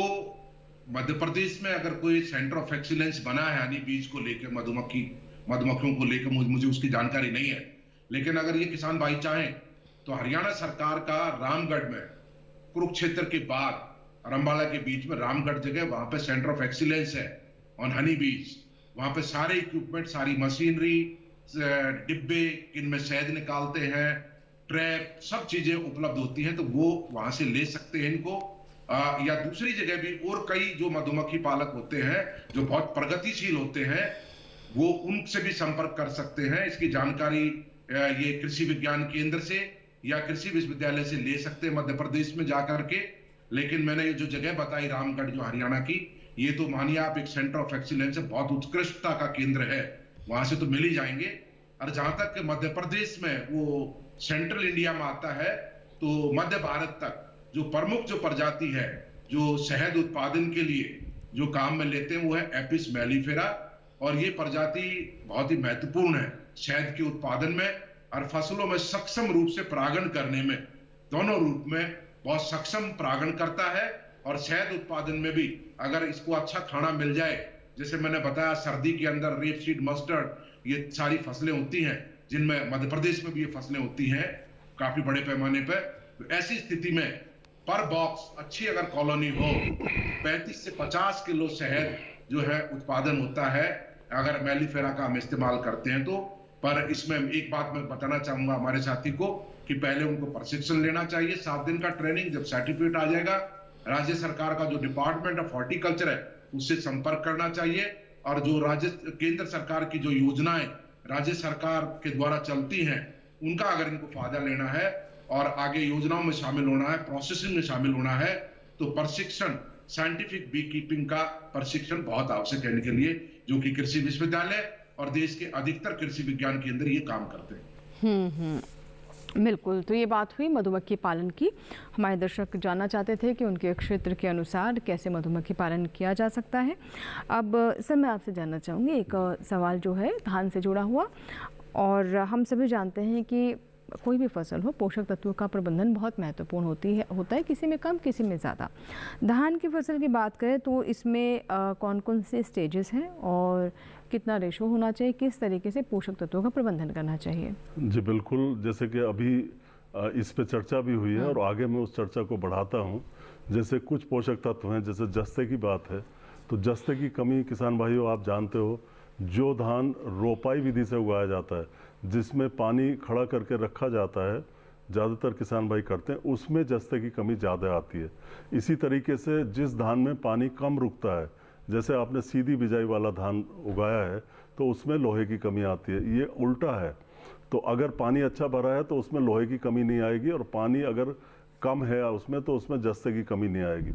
मध्य प्रदेश में अगर कोई सेंटर ऑफ एक्सीलेंस बना है हनी बीज को लेकर, मधुमक्खियों को लेकर, मुझे उसकी जानकारी नहीं है, लेकिन अगर ये किसान भाई चाहें तो हरियाणा सरकार का रामगढ़ में, कुरुक्षेत्र के बाद अम्बाला के बीच में रामगढ़ जगह, वहां पे सेंटर ऑफ एक्सीलेंस है ऑन हनी बीज। वहां पे सारे इक्विपमेंट, सारी मशीनरी, डिब्बे, इनमें शहद निकालते हैं, ट्रैप, सब चीजें उपलब्ध होती हैं, तो वो वहां से ले सकते हैं इनको। या दूसरी जगह भी और कई जो मधुमक्खी पालक होते हैं जो बहुत प्रगतिशील होते हैं, वो उनसे भी संपर्क कर सकते हैं। इसकी जानकारी ये कृषि विज्ञान केंद्र से या कृषि विश्वविद्यालय से ले सकते हैं मध्य प्रदेश में जाकर के। लेकिन मैंने ये जो जगह बताई रामगढ़ जो हरियाणा की, ये तो मानिए आप एक सेंटर ऑफ एक्सीलेंस है, बहुत उत्कृष्टता का केंद्र है, वहां से तो मिल ही जाएंगे। और जहां तक मध्य प्रदेश में वो सेंट्रल इंडिया में आता है, तो मध्य भारत तक जो प्रमुख जो प्रजाति है जो शहद उत्पादन के लिए जो काम में लेते हैं वो है एपिस मेलिफेरा, और ये प्रजाति बहुत ही महत्वपूर्ण है शहद के उत्पादन में और फसलों में सक्षम रूप से परागण करने में, दोनों रूप में बहुत सक्षम परागण करता है। और शहद उत्पादन में भी अगर इसको अच्छा खाना मिल जाए, जैसे मैंने बताया सर्दी के अंदर रेपसीड, मस्टर्ड, ये सारी फसलें होती हैं जिनमें मध्य प्रदेश में भी ये फसलें होती हैं काफी बड़े पैमाने पर। तो ऐसी स्थिति में पर बॉक्स अच्छी अगर कॉलोनी हो, 35 से 50 किलो शहद जो है उत्पादन होता है अगर मेलिफेरा का हम इस्तेमाल करते हैं तो। पर इसमें एक बात मैं बताना चाहूंगा हमारे साथी को कि पहले उनको प्रशिक्षण लेना चाहिए, 7 दिन का ट्रेनिंग। जब सर्टिफिकेट आ जाएगा, राज्य सरकार का जो डिपार्टमेंट ऑफ हॉर्टिकल्चर है उससे संपर्क करना चाहिए। और जो केंद्र सरकार की जो योजनाएं राज्य सरकार के द्वारा चलती हैं, उनका अगर इनको फायदा लेना है और आगे योजनाओं में शामिल होना है, प्रोसेसिंग में शामिल होना है, तो प्रशिक्षण, साइंटिफिक बी कीपिंग का प्रशिक्षण बहुत आवश्यक है इनके लिए, जो कि कृषि विश्वविद्यालय और देश के अधिकतर कृषि विज्ञान केंद्र ये काम करते हैं। बिल्कुल, तो ये बात हुई मधुमक्खी पालन की। हमारे दर्शक जानना चाहते थे कि उनके क्षेत्र के अनुसार कैसे मधुमक्खी पालन किया जा सकता है। अब सर मैं आपसे जानना चाहूँगी एक सवाल जो है धान से जुड़ा हुआ, और हम सभी जानते हैं कि कोई भी फसल हो, पोषक तत्वों का प्रबंधन बहुत महत्वपूर्ण होता है, किसी में कम किसी में ज़्यादा। धान की फसल की बात करें तो इसमें कौन कौन से स्टेजेस हैं और कितना रेशो होना चाहिए, किस तरीके से पोषक तत्वों का प्रबंधन करना चाहिए? जी बिल्कुल, जैसे कि अभी इस पे चर्चा भी हुई है और आगे मैं उस चर्चा को बढ़ाता हूँ। जैसे कुछ पोषक तत्व हैं, जैसे जस्ते की बात है, तो जस्ते की कमी किसान भाइयों आप जानते हो, जो धान रोपाई विधि से उगाया जाता है जिसमें पानी खड़ा करके रखा जाता है, ज़्यादातर किसान भाई करते हैं, उसमें जस्ते की कमी ज़्यादा आती है। इसी तरीके से जिस धान में पानी कम रुकता है, जैसे आपने सीधी बिजाई वाला धान उगाया है तो उसमें लोहे की कमी आती है। ये उल्टा है, तो अगर पानी अच्छा भरा है तो उसमें लोहे की कमी नहीं आएगी, और पानी अगर कम है उसमें तो उसमें जस्ते की कमी नहीं आएगी।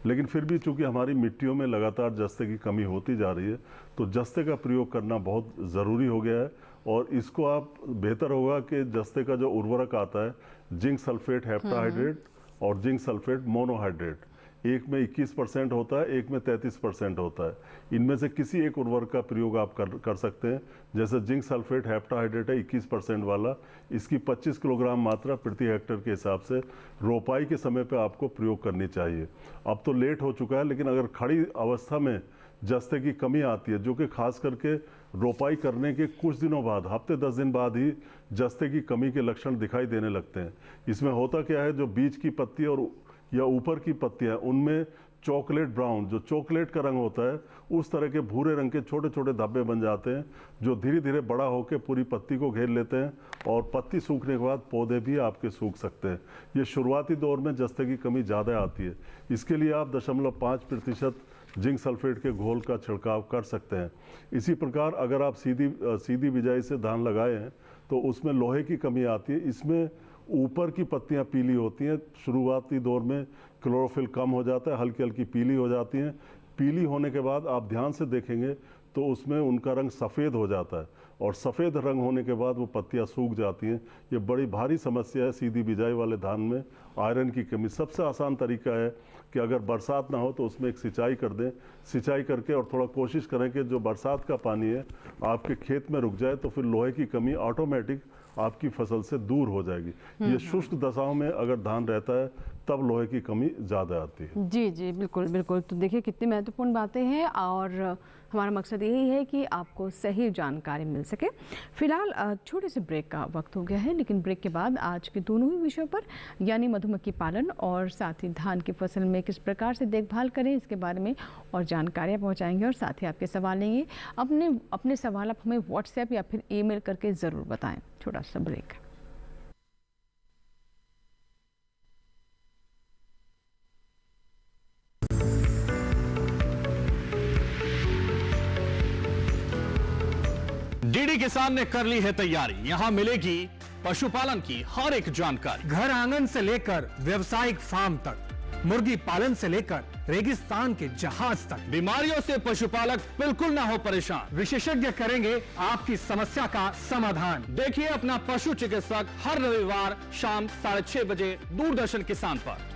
लेकिन फिर भी चूंकि हमारी मिट्टियों में लगातार जस्ते की कमी होती जा रही है, तो जस्ते का प्रयोग करना बहुत ज़रूरी हो गया है। और इसको आप बेहतर होगा कि जस्ते का जो उर्वरक आता है, जिंक सल्फेट हेप्टाहाइड्रेट और जिंक सल्फेट मोनोहाइड्रेट, एक में 21% होता है, एक में 33% होता है। इनमें से किसी एक उर्वरक का प्रयोग आप कर सकते हैं। जैसे जिंक सल्फेट हेप्टाहाइड्रेट है 21% वाला, इसकी 25 किलोग्राम मात्रा प्रति हेक्टेयर के हिसाब से रोपाई के समय पे आपको प्रयोग करनी चाहिए। अब तो लेट हो चुका है, लेकिन अगर खड़ी अवस्था में जस्ते की कमी आती है, जो कि खास करके रोपाई करने के कुछ दिनों बाद, हफ्ते 10 दिन बाद ही जस्ते की कमी के लक्षण दिखाई देने लगते हैं। इसमें होता क्या है, जो बीज की पत्ती और या ऊपर की पत्तियां, उनमें चॉकलेट ब्राउन, जो चॉकलेट का रंग होता है, उस तरह के भूरे रंग के छोटे छोटे धब्बे बन जाते हैं, जो धीरे धीरे बड़ा होकर पूरी पत्ती को घेर लेते हैं और पत्ती सूखने के बाद पौधे भी आपके सूख सकते हैं। ये शुरुआती दौर में जस्ते की कमी ज़्यादा आती है। इसके लिए आप 0.5% जिंक सल्फेट के घोल का छिड़काव कर सकते हैं। इसी प्रकार अगर आप सीधी बिजाई से धान लगाए हैं तो उसमें लोहे की कमी आती है। इसमें ऊपर की पत्तियां पीली होती हैं, शुरुआती दौर में क्लोरोफिल कम हो जाता है, हल्की हल्की पीली हो जाती हैं। पीली होने के बाद आप ध्यान से देखेंगे तो उसमें उनका रंग सफ़ेद हो जाता है और सफ़ेद रंग होने के बाद वो पत्तियां सूख जाती हैं। ये बड़ी भारी समस्या है सीधी बिजाई वाले धान में, आयरन की कमी। सबसे आसान तरीका है कि अगर बरसात ना हो तो उसमें एक सिंचाई कर दें। सिंचाई करके और थोड़ा कोशिश करें कि जो बरसात का पानी है आपके खेत में रुक जाए, तो फिर लोहे की कमी ऑटोमेटिक आपकी फसल से दूर हो जाएगी। ये शुष्क दशाओं में अगर धान रहता है तब लोहे की कमी ज़्यादा आती है। जी जी, बिल्कुल बिल्कुल। तो देखिए कितनी महत्वपूर्ण बातें हैं और हमारा मकसद यही है कि आपको सही जानकारी मिल सके। फिलहाल छोटे से ब्रेक का वक्त हो गया है, लेकिन ब्रेक के बाद आज के दोनों ही विषयों पर, यानी मधुमक्खी पालन और साथ ही धान की फसल में किस प्रकार से देखभाल करें, इसके बारे में और जानकारियाँ पहुँचाएंगे और साथ ही आपके सवाल लेंगे। अपने सवाल आप हमें व्हाट्सएप या फिर ईमेल करके ज़रूर बताएँ। छोटा सा ब्रेक। डीडी किसान ने कर ली है तैयारी। यहाँ मिलेगी पशुपालन की हर एक जानकारी, घर आंगन से लेकर व्यवसायिक फार्म तक, मुर्गी पालन से लेकर रेगिस्तान के जहाज तक। बीमारियों से पशुपालक बिल्कुल ना हो परेशान। विशेषज्ञ करेंगे आपकी समस्या का समाधान। देखिए अपना पशु चिकित्सक हर रविवार शाम 6:30 बजे दूरदर्शन किसान पर।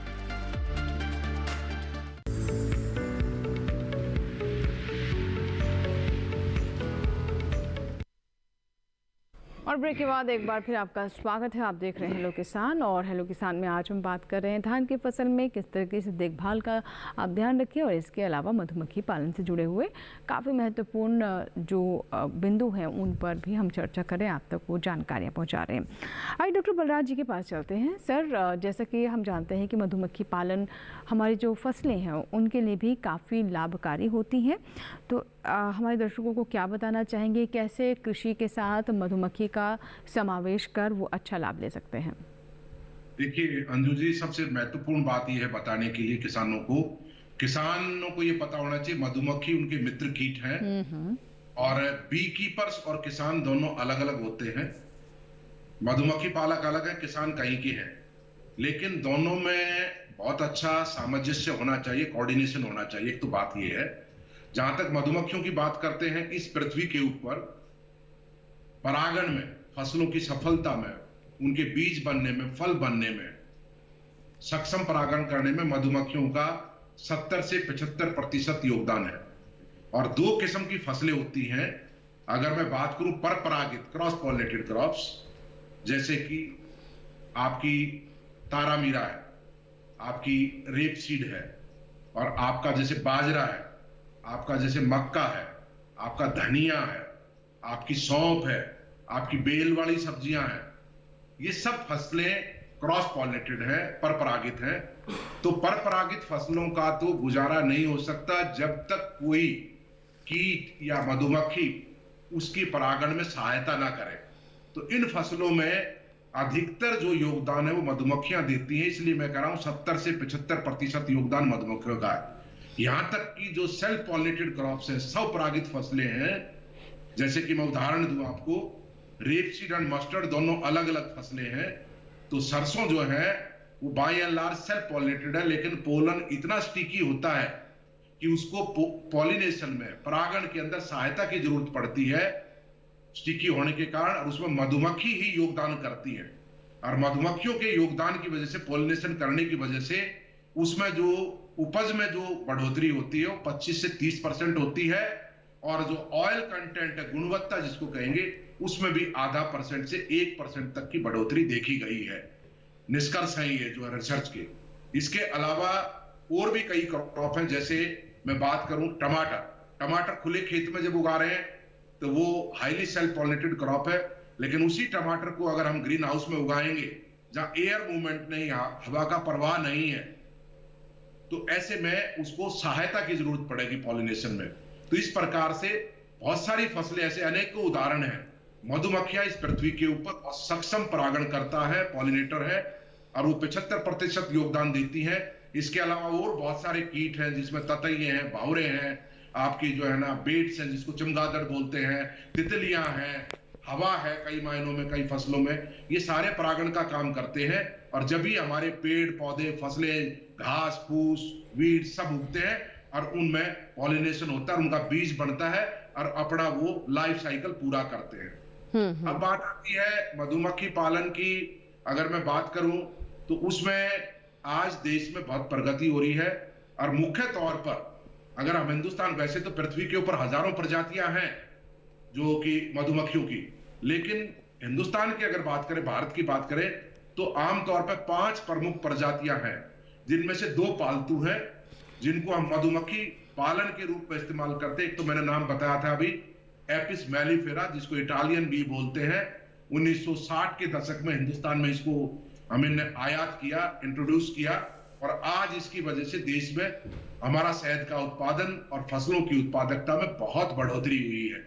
और ब्रेक के बाद एक बार फिर आपका स्वागत है। आप देख रहे हैं हेलो किसान, और हेलो किसान में आज हम बात कर रहे हैं धान की फसल में किस तरीके से देखभाल का आप ध्यान रखें, और इसके अलावा मधुमक्खी पालन से जुड़े हुए काफ़ी महत्वपूर्ण जो बिंदु हैं उन पर भी हम चर्चा करें, आप तक वो जानकारियाँ पहुँचा रहे हैं। आइए डॉक्टर बलराज जी के पास चलते हैं। सर, जैसा कि हम जानते हैं कि मधुमक्खी पालन हमारी जो फसलें हैं उनके लिए भी काफ़ी लाभकारी होती हैं, तो हमारे दर्शकों को क्या बताना चाहेंगे, कैसे कृषि के साथ मधुमक्खी का समावेश कर वो अच्छा लाभ ले सकते हैं? देखिए अंजू जी, सबसे महत्वपूर्ण बात यह है बताने के लिए किसानों को ये पता होना चाहिए मधुमक्खी उनके मित्र कीट हैं, और बी कीपर्स और किसान दोनों अलग अलग होते हैं। मधुमक्खी पालक अलग है, किसान कहीं के हैं, लेकिन दोनों में बहुत अच्छा सामंजस्य होना चाहिए, कोऑर्डिनेशन होना चाहिए। एक तो बात यह है, जहां तक मधुमक्खियों की बात करते हैं, इस पृथ्वी के ऊपर परागण में, फसलों की सफलता में, उनके बीज बनने में, फल बनने में, सक्षम परागण करने में मधुमक्खियों का 70 से 75% योगदान है। और दो किस्म की फसलें होती हैं। अगर मैं बात करूं पर परागित क्रॉस पॉलिनेटेड क्रॉप्स, जैसे कि आपकी तारामीरा है, आपकी रेप सीड है, और आपका जैसे बाजरा है, आपका जैसे मक्का है, आपका धनिया है, आपकी सौंफ है, आपकी बेल वाली सब्जियां हैं, ये सब फसलें क्रॉस पॉलिनेटेड हैं, पर परागित हैं। तो पर परागित फसलों का तो गुजारा नहीं हो सकता जब तक कोई कीट या मधुमक्खी उसकी परागण में सहायता ना करे। तो इन फसलों में अधिकतर जो योगदान है वो मधुमक्खियां देती हैं, इसलिए मैं कह रहा हूं 70 से 75% योगदान मधुमक्खियों का है। यहां तक कि जो सेल्फ पॉलिनेटेड क्रॉप्स हैं, स्वपरागित फसलें हैं, जैसे कि मैं उदाहरण दूं आपको, रेपसीड एंड मस्टर्ड दोनों अलग अलग फसलें हैं। तो सरसों जो है वो by and large self pollinated है, लेकिन पोलन इतना स्टिकी होता है कि उसको पॉलिनेशन में, परागण के अंदर सहायता की जरूरत पड़ती है स्टिकी होने के कारण, और उसमें मधुमक्खी ही योगदान करती है। और मधुमक्खियों के योगदान की वजह से, पॉलिनेशन करने की वजह से, उसमें जो उपज में जो बढ़ोतरी होती है वो 25 से 30% होती है, और जो ऑयल कंटेंट है, गुणवत्ता जिसको कहेंगे, उसमें भी आधा % से 1% तक की बढ़ोतरी देखी गई है। निष्कर्ष है ये जो है रिसर्च के। इसके अलावा और भी कई क्रॉप हैं, जैसे मैं बात करूं टमाटर खुले खेत में जब उगा रहे हैं तो वो हाईली सेल्फ पॉलिनेटेड क्रॉप है, लेकिन उसी टमाटर को अगर हम ग्रीन हाउस में उगाएंगे जहां एयर मूवमेंट नहीं, हवा का प्रवाह नहीं है, तो ऐसे में उसको सहायता की जरूरत पड़ेगी पॉलिनेशन में। तो इस प्रकार से बहुत सारी फसलें, ऐसे अनेकों उदाहरण हैं। मधुमक्खियां इस पृथ्वी के ऊपर सक्षम परागण करता है, पॉलिनेटर है, और वो 75% योगदान देती है। इसके अलावा और बहुत सारे कीट हैं, जिसमें ततैये हैं, भावरे हैं, आपकी जो है ना बेट्स हैं जिसको चमगादड़ बोलते हैं, तितलियां हैं, हवा है कई मायनों में, कई फसलों में, ये सारे परागण का काम करते हैं। और जब भी हमारे पेड़ पौधे, फसलें, घास फूस, वीड सब उगते हैं और उनमें पॉलिनेशन होता है, उनका बीज बनता है और अपना वो लाइफ साइकिल पूरा करते हैं। अब बात आती है मधुमक्खी पालन की। अगर मैं बात करूं तो उसमें आज देश में बहुत प्रगति हो रही है, और मुख्य तौर पर अगर हम हिंदुस्तान, वैसे तो पृथ्वी के ऊपर हजारों प्रजातियां हैं जो कि मधुमक्खियों की, लेकिन हिंदुस्तान की अगर बात करें, भारत की बात करें, तो आमतौर पर 5 प्रमुख प्रजातियां हैं, जिनमें से 2 पालतू हैं, जिनको हम मधुमक्खी पालन के रूप में इस्तेमाल करते हैं। एक तो मैंने नाम बताया था अभी, एपिस मैलिफेरा, जिसको इटालियन बी बोलते हैं। 1960 के दशक में हिंदुस्तान में इसको हमने आयात किया, इंट्रोड्यूस किया, और आज इसकी वजह से देश में हमारा शहद का उत्पादन और फसलों की उत्पादकता में बहुत बढ़ोतरी हुई है।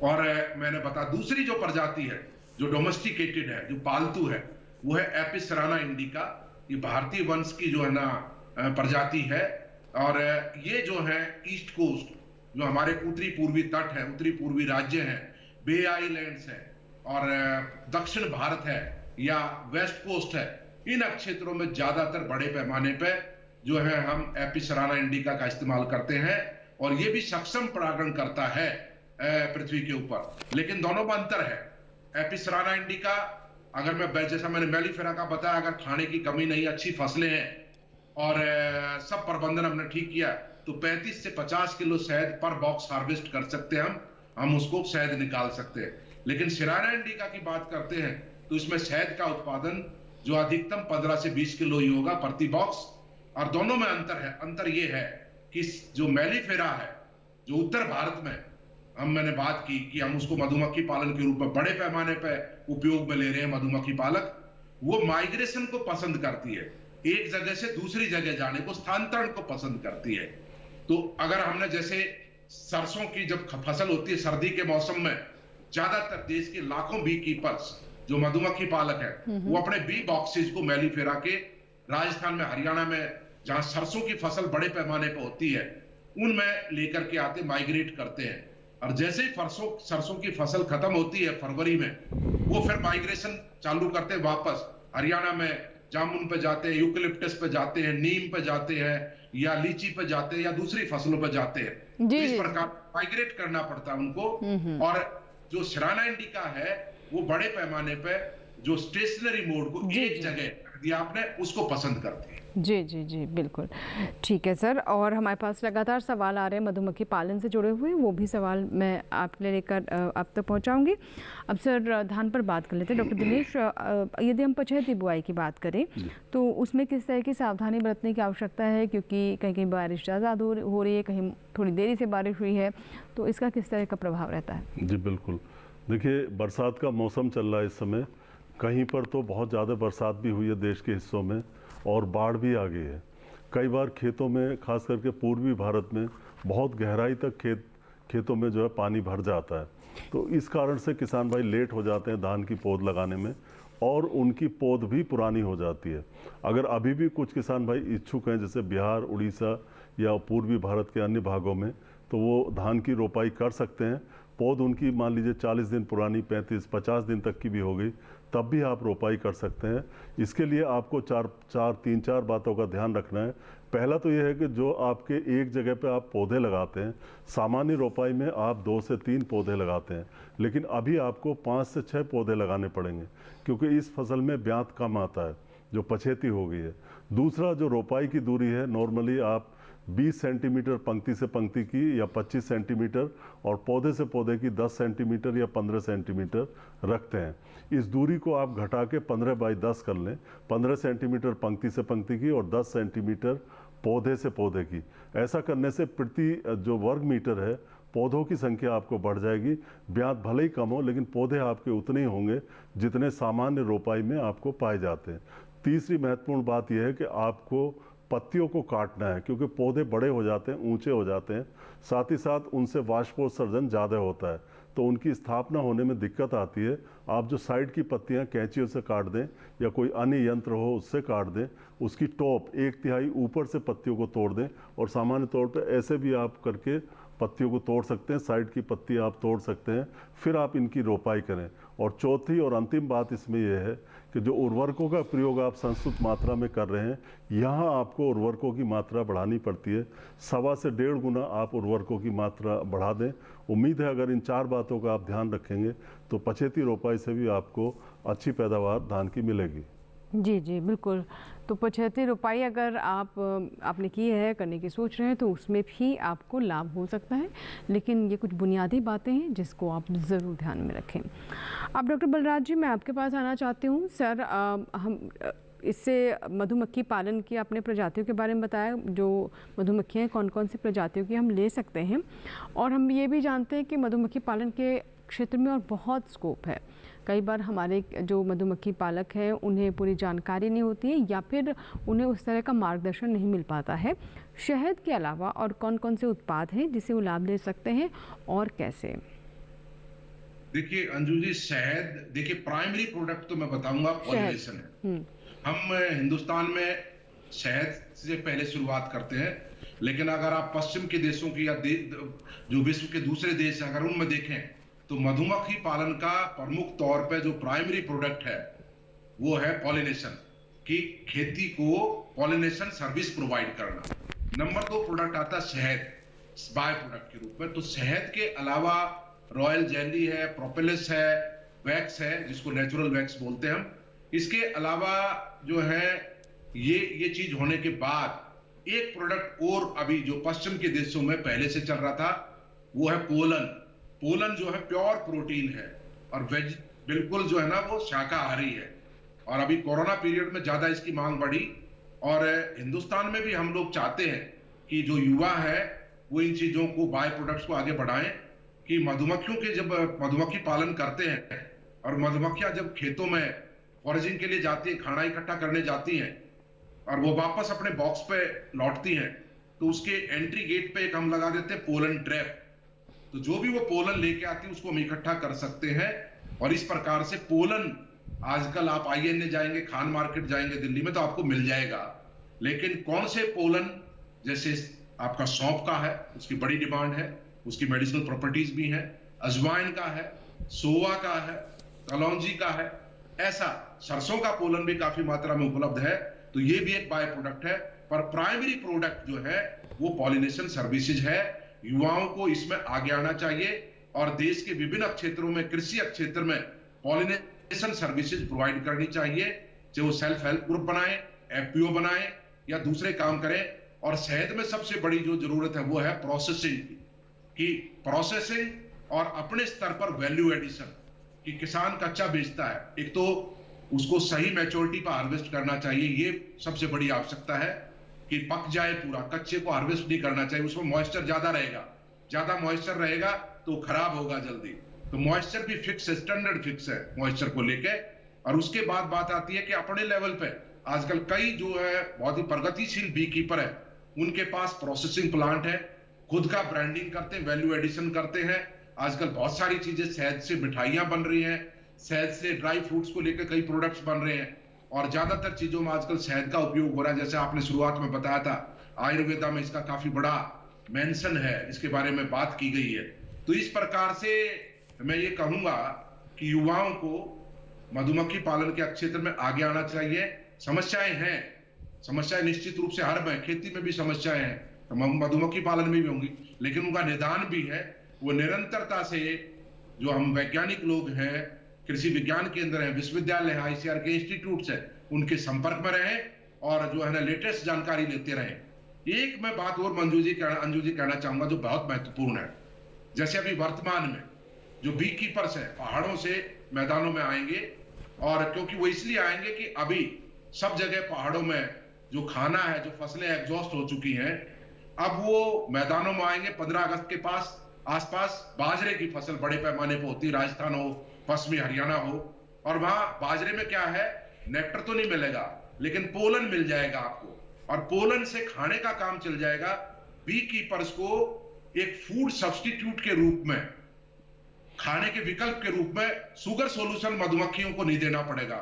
और मैंने बता, दूसरी जो प्रजाति है जो डोमेस्टिकेटेड है, जो पालतू है, वो है एपिस सेराना इंडिका। ये भारतीय वंश की जो है ना प्रजाति है, और ये जो है ईस्ट कोस्ट, जो हमारे उत्तरी पूर्वी तट है, उत्तरी पूर्वी राज्य हैं, बे आइलैंड्स हैं, और दक्षिण भारत है या वेस्ट कोस्ट है, इन क्षेत्रों में ज्यादातर बड़े पैमाने पे जो है हम एपिस सेराना इंडिका का इस्तेमाल करते हैं, और ये भी सक्षम परागण करता है पृथ्वी के ऊपर। लेकिन दोनों में अंतर है। एपिस सेराना इंडिका, अगर मैं, जैसा मैंने मेलिफेरा का बताया, अगर खाने की कमी नहीं, अच्छी फसलें हैं और सब प्रबंधन हमने ठीक किया, तो 35 से 50 किलो शहद पर बॉक्स हार्वेस्ट कर सकते हैं हम उसको शहद निकाल सकते हैं। लेकिन सेराना इंडिका की बात करते हैं तो इसमें शहद का उत्पादन जो अधिकतम 15 से 20 किलो ही होगा प्रति बॉक्स। और दोनों में अंतर है। अंतर ये है कि जो मेलिफेरा है, जो उत्तर भारत में मैंने बात की कि हम उसको मधुमक्खी पालन के रूप में बड़े पैमाने पर उपयोग में ले रहे हैं, मधुमक्खी पालक, वो माइग्रेशन को पसंद करती है, एक जगह से दूसरी जगह जाने को, स्थानांतरण को पसंद करती है। तो अगर हमने जैसे सरसों की जब फसल होती है सर्दी के मौसम में, ज्यादातर देश के लाखों बी कीपर्स जो मधुमक्खी पालक है, वो अपने बी बॉक्सेस को मेलिफेरा के राजस्थान में, हरियाणा में, जहां सरसों की फसल बड़े पैमाने पर होती है, उनमें लेकर के आते, माइग्रेट करते हैं। और जैसे ही सरसों की फसल खत्म होती है फरवरी में, वो फिर माइग्रेशन चालू करते हैं वापस। हरियाणा में जामुन पे जाते हैं, यूकलिप्टस पे जाते हैं, नीम पे जाते हैं, या लीची पे जाते हैं, या दूसरी फसलों पे जाते हैं। तो इस प्रकार माइग्रेट करना पड़ता है उनको। और जो सेराना इंडिका है, वो बड़े पैमाने पे जो स्टेशनरी मोड को एक जगह रख दिया आपने, उसको पसंद करती है। जी जी जी, बिल्कुल ठीक है सर। और हमारे पास लगातार सवाल आ रहे हैं मधुमक्खी पालन से जुड़े हुए, वो भी सवाल मैं आपने लेकर आप तक पहुंचाऊंगी। अब सर धान पर बात कर लेते हैं। डॉक्टर दिनेश, यदि हम पछेती बुआई की बात करें तो उसमें किस तरह की सावधानी बरतने की आवश्यकता है, क्योंकि कहीं कहीं बारिश ज़्यादा हो रही है, कहीं थोड़ी देरी से बारिश हुई है, तो इसका किस तरह का प्रभाव रहता है? जी बिल्कुल, देखिए बरसात का मौसम चल रहा है इस समय, कहीं पर तो बहुत ज़्यादा बरसात भी हुई है देश के हिस्सों में, और बाढ़ भी आ गई है। कई बार खेतों में, खास करके पूर्वी भारत में, बहुत गहराई तक खेतों में जो है पानी भर जाता है। तो इस कारण से किसान भाई लेट हो जाते हैं धान की पौध लगाने में, और उनकी पौध भी पुरानी हो जाती है। अगर अभी भी कुछ किसान भाई इच्छुक हैं, जैसे बिहार, उड़ीसा या पूर्वी भारत के अन्य भागों में, तो वो धान की रोपाई कर सकते हैं। पौध उनकी मान लीजिए 40 दिन पुरानी, 35-50 दिन तक की भी हो गई, तब भी आप रोपाई कर सकते हैं। इसके लिए आपको 3-4 बातों का ध्यान रखना है। पहला तो यह है कि जो आपके एक जगह पे आप पौधे लगाते हैं, सामान्य रोपाई में आप 2 से 3 पौधे लगाते हैं, लेकिन अभी आपको 5 से 6 पौधे लगाने पड़ेंगे, क्योंकि इस फसल में ब्यात कम आता है, जो पछेती हो गई है। दूसरा जो रोपाई की दूरी है, नॉर्मली आप 20 सेंटीमीटर पंक्ति से पंक्ति की या 25 सेंटीमीटर और पौधे से पौधे की 10 सेंटीमीटर या 15 सेंटीमीटर रखते हैं। इस दूरी को आप घटा के 15 बाई 10 कर लें, 15 सेंटीमीटर पंक्ति से पंक्ति की और 10 सेंटीमीटर पौधे से पौधे की। ऐसा करने से प्रति जो वर्ग मीटर है पौधों की संख्या आपको बढ़ जाएगी। ब्याज भले ही कम हो लेकिन पौधे आपके उतने ही होंगे जितने सामान्य रोपाई में आपको पाए जाते हैं। तीसरी महत्वपूर्ण बात यह है कि आपको पत्तियों को काटना है, क्योंकि पौधे बड़े हो जाते हैं, ऊंचे हो जाते हैं, साथ ही साथ उनसे वाष्पोत्सर्जन ज़्यादा होता है, तो उनकी स्थापना होने में दिक्कत आती है। आप जो साइड की पत्तियां कैंचियों से काट दें या कोई अन्य यंत्र हो उससे काट दें, उसकी टॉप 1/3 ऊपर से पत्तियों को तोड़ दें, और सामान्य तौर पर ऐसे भी आप करके पत्तियों को तोड़ सकते हैं, साइड की पत्ती आप तोड़ सकते हैं, फिर आप इनकी रोपाई करें। और चौथी और अंतिम बात इसमें यह है कि जो उर्वरकों का प्रयोग आप संस्तुत मात्रा में कर रहे हैं, यहाँ आपको उर्वरकों की मात्रा बढ़ानी पड़ती है। 1.25 से 1.5 गुना आप उर्वरकों की मात्रा बढ़ा दें। उम्मीद है अगर इन 4 बातों का आप ध्यान रखेंगे तो पछेती रोपाई से भी आपको अच्छी पैदावार धान की मिलेगी। जी जी बिल्कुल। तो पछेती रोपाई अगर आपने की है, करने की सोच रहे हैं, तो उसमें भी आपको लाभ हो सकता है, लेकिन ये कुछ बुनियादी बातें हैं जिसको आप ज़रूर ध्यान में रखें। अब डॉक्टर बलराज जी, मैं आपके पास आना चाहती हूँ। सर, हम इससे मधुमक्खी पालन की आपने प्रजातियों के बारे में बताया, जो मधुमक्खियाँ कौन कौन सी प्रजातियों की हम ले सकते हैं, और हम ये भी जानते हैं कि मधुमक्खी पालन के क्षेत्र में और बहुत स्कोप है। कई बार हमारे जो मधुमक्खी पालक हैं उन्हें पूरी जानकारी नहीं होती है, या फिर उन्हें उस तरह का मार्गदर्शन नहीं मिल पाता है। शहद के अलावा और कौन कौन से उत्पाद हैं जिससे वो लाभ ले सकते हैं और कैसे? देखिए अंजू जी, शहद, देखिए प्राइमरी प्रोडक्ट तो मैं बताऊंगा पॉलिनेशन है। हम हिंदुस्तान में शहद से पहले शुरुआत करते हैं, लेकिन अगर आप पश्चिम के देशों की या जो विश्व के दूसरे देश हैं अगर उनमें देखें तो मधुमक्खी पालन का प्रमुख तौर पे जो प्राइमरी प्रोडक्ट है वो है पॉलिनेशन, कि खेती को पॉलिनेशन सर्विस प्रोवाइड करना। नंबर 2 प्रोडक्ट आता है शहद, बाय प्रोडक्ट के रूप में। तो शहद के अलावा रॉयल जेली है, प्रोपेलिस है, वैक्स है जिसको नेचुरल वैक्स बोलते हैं हम। इसके अलावा जो है ये चीज होने के बाद एक प्रोडक्ट और अभी जो पश्चिम के देशों में पहले से चल रहा था वो है पोलन। पोलन जो है प्योर प्रोटीन है और वेज बिल्कुल जो है ना वो शाकाहारी है, और अभी कोरोना पीरियड में ज्यादा इसकी मांग बढ़ी, और हिंदुस्तान में भी हम लोग चाहते हैं कि जो युवा है वो इन चीजों को, बाय प्रोडक्ट्स को आगे बढ़ाएं, कि मधुमक्खियों के जब मधुमक्खी पालन करते हैं और मधुमक्खियां जब खेतों में फॉरेजिंग के लिए जाती है, खाना इकट्ठा करने जाती हैं और वो वापस अपने बॉक्स पे लौटती हैं, तो उसके एंट्री गेट पे एक हम लगा देते हैं पोलन ट्रैप। तो जो भी वो पोलन लेके आती है उसको हम इकट्ठा कर सकते हैं, और इस प्रकार से पोलन आजकल आप INA जाएंगे, खान मार्केट जाएंगे दिल्ली में तो आपको मिल जाएगा। लेकिन कौन से पोलन, जैसे आपका सौंफ का है, उसकी बड़ी डिमांड है, उसकी मेडिसिनल प्रॉपर्टीज भी हैं, अजवाइन का है, सोवा का है, कलौंजी का है, ऐसा सरसों का पोलन भी काफी मात्रा में उपलब्ध है। तो ये भी एक बाय प्रोडक्ट है, पर प्राइमरी प्रोडक्ट जो है वो पॉलिनेशन सर्विसेज है। युवाओं को इसमें आगे आना चाहिए और देश के विभिन्न क्षेत्रों में, कृषि क्षेत्र में पॉलिनेशन सर्विसेज प्रोवाइड करनी चाहिए, चाहे वो सेल्फ हेल्प ग्रुप बनाए, FPO बनाए या दूसरे काम करें। और शहद में सबसे बड़ी जो जरूरत है वो है प्रोसेसिंग की, प्रोसेसिंग और अपने स्तर पर वैल्यू एडिशन, कि किसान कच्चा बेचता है, एक तो उसको सही मैच्योरिटी पर हार्वेस्ट करना चाहिए, ये सबसे बड़ी आवश्यकता है कि पक जाए पूरा, कच्चे को हार्वेस्ट नहीं करना चाहिए। उसमें मॉइस्चर ज्यादा रहेगा, ज्यादा मॉइस्चर रहेगा तो खराब होगा जल्दी। तो मॉइस्चर भी फिक्स है, स्टैंडर्ड फिक्स है मॉइस्चर को लेके। और उसके बाद बात आती है कि अपने लेवल पे आजकल कई जो है बहुत ही प्रगतिशील बी कीपर है, उनके पास प्रोसेसिंग प्लांट है, खुद का ब्रांडिंग करते हैं, वैल्यू एडिशन करते हैं। आजकल बहुत सारी चीजें, शहद से मिठाइयां बन रही हैं, शहद से ड्राई फ्रूट्स को लेकर कई प्रोडक्ट्स बन रहे हैं, और ज्यादातर चीजों में आजकल शहद का उपयोग हो रहा है। जैसे आपने शुरुआत में बताया था, आयुर्वेदा में इसका काफी बड़ा मेंशन है, इसके बारे में बात की गई है। तो इस प्रकार से मैं ये कहूंगा कि युवाओं को मधुमक्खी पालन के क्षेत्र में आगे आना चाहिए। समस्याएं हैं, समस्याएं निश्चित रूप से हर में, खेती में भी समस्याएं हैं, तो मधुमक्खी पालन में भी होंगी, लेकिन उनका निदान भी है। वो निरंतरता से, जो हम वैज्ञानिक लोग हैं, कृषि विज्ञान केंद्र है, विश्वविद्यालय है, ICAR के इंस्टीट्यूट है, उनके संपर्क में रहें और जो है ना लेटेस्ट जानकारी लेते रहें। एक मैं बात और अंजू जी कहना चाहूंगा जो बहुत महत्वपूर्ण है। जैसे अभी वर्तमान में जो बी कीपर्स हैं पहाड़ों से मैदानों में आएंगे, और क्योंकि वो इसलिए आएंगे कि अभी सब जगह पहाड़ों में जो खाना है, जो फसलें एग्जॉस्ट हो चुकी हैं, अब वो मैदानों में आएंगे। 15 अगस्त के आसपास बाजरे की फसल बड़े पैमाने पर होती है, राजस्थान हो, पश्चिमी हरियाणा हो, और वहां बाजरे में क्या है, नेक्टर तो नहीं मिलेगा लेकिन पोलन मिल जाएगा आपको, और पोलन से खाने का काम चल जाएगा। बी कीपर्स को एक फूड सब्स्टिट्यूट के रूप में, खाने के विकल्प के रूप में शुगर सॉल्यूशन मधुमक्खियों को नहीं देना पड़ेगा।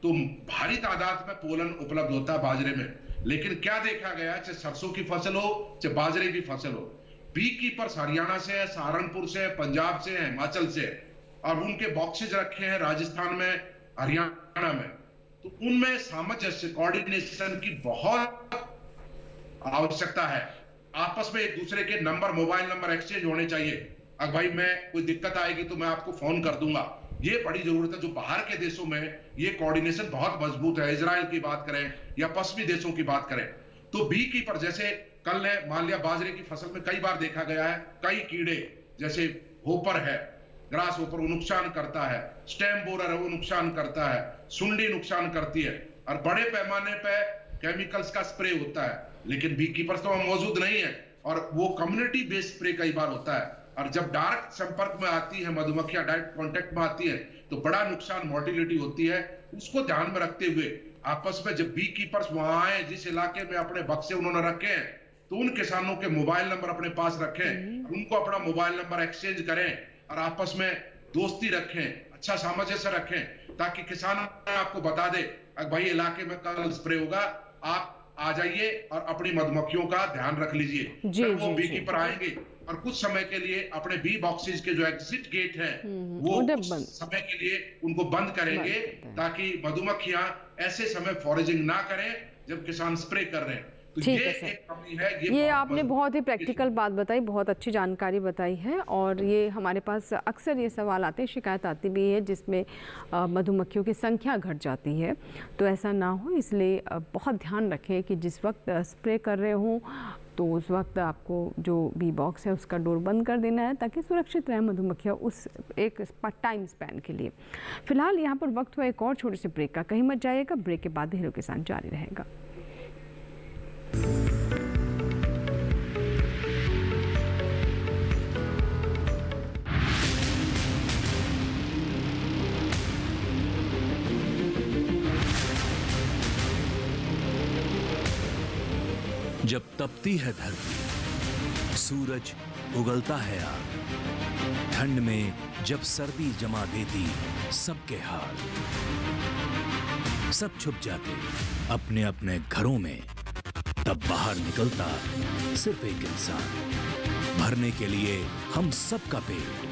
तो भारी तादाद में पोलन उपलब्ध होता है बाजरे में। लेकिन क्या देखा गया, चाहे सरसों की फसल हो चाहे बाजरे की फसल हो, बी कीपर्स हरियाणा से है, सहारनपुर से है, पंजाब से है, हिमाचल से है, और उनके बॉक्सेज रखे हैं राजस्थान में, हरियाणा में। तो उनमें सामंजस्य, कोऑर्डिनेशन की बहुत आवश्यकता है। आपस में एक दूसरे के नंबर, मोबाइल नंबर एक्सचेंज होने चाहिए। अगर भाई मैं कोई दिक्कत आएगी तो मैं आपको फोन कर दूंगा, ये बड़ी जरूरत है। जो बाहर के देशों में ये कोऑर्डिनेशन बहुत मजबूत है, इजराइल की बात करें या पश्चिमी देशों की बात करें, तो बी कीपर जैसे कल ने मान लिया बाजरे की फसल में कई बार देखा गया है, कई कीड़े जैसे होपर है, ग्रास होपर, वो नुकसान करता है, स्टेम बोरर है वो नुकसान करता है, सुंडी नुकसान करती है, और बड़े पैमाने पे केमिकल्स का स्प्रे होता है। लेकिन बी कीपर्स तो वहां मौजूद नहीं है, और वो कम्युनिटी बेस्ड स्प्रे कई बार होता है। और जब डायरेक्ट संपर्क में आती है मधुमक्खियां, डायरेक्ट कांटेक्ट में आती है, तो बड़ा नुकसान, मोर्टिलिटी होती है। उसको ध्यान में रखते हुए आपस में जब बी कीपर्स वहां आए, जिस इलाके में अपने बक्से उन्होंने रखे हैं, तो उन किसानों के मोबाइल नंबर अपने पास रखें, उनको अपना मोबाइल नंबर एक्सचेंज करें, और आपस में दोस्ती रखें, अच्छा सामंजस्य रखें, ताकि किसान आपको बता दे भाई इलाके में कल स्प्रे होगा, आप आ जाइए और अपनी मधुमक्खियों का ध्यान रख लीजिए। फिर वो बी कीपर आएंगे और कुछ समय के लिए अपने बी बॉक्सेज के जो एग्जिट गेट हैं वो कुछ समय के लिए उनको बंद करेंगे, ताकि मधुमक्खियां ऐसे समय फॉरेजिंग ना करें जब किसान स्प्रे कर रहे हैं। तो ठीक ये है सर, एक कमी है। ये आपने बहुत ही प्रैक्टिकल बात बताई, बहुत अच्छी जानकारी बताई है। और ये हमारे पास अक्सर ये सवाल आते हैं, शिकायत आती भी है, जिसमें मधुमक्खियों की संख्या घट जाती है। तो ऐसा ना हो, इसलिए बहुत ध्यान रखें कि जिस वक्त स्प्रे कर रहे हों तो उस वक्त आपको जो बी बॉक्स है उसका डोर बंद कर देना है, ताकि सुरक्षित रहे मधुमक्खियाँ उस एक टाइम स्पैन के लिए। फिलहाल यहाँ पर वक्त हुआ एक और छोटे से ब्रेक का, कहीं मत जाइएगा, ब्रेक के बाद हेलो किसान जारी रहेगा। जब तपती है धरती, सूरज उगलता है आग, ठंड में जब सर्दी जमा देती सबके हाल, सब छुप जाते अपने अपने घरों में, तब बाहर निकलता सिर्फ एक इंसान, भरने के लिए हम सबका पेट,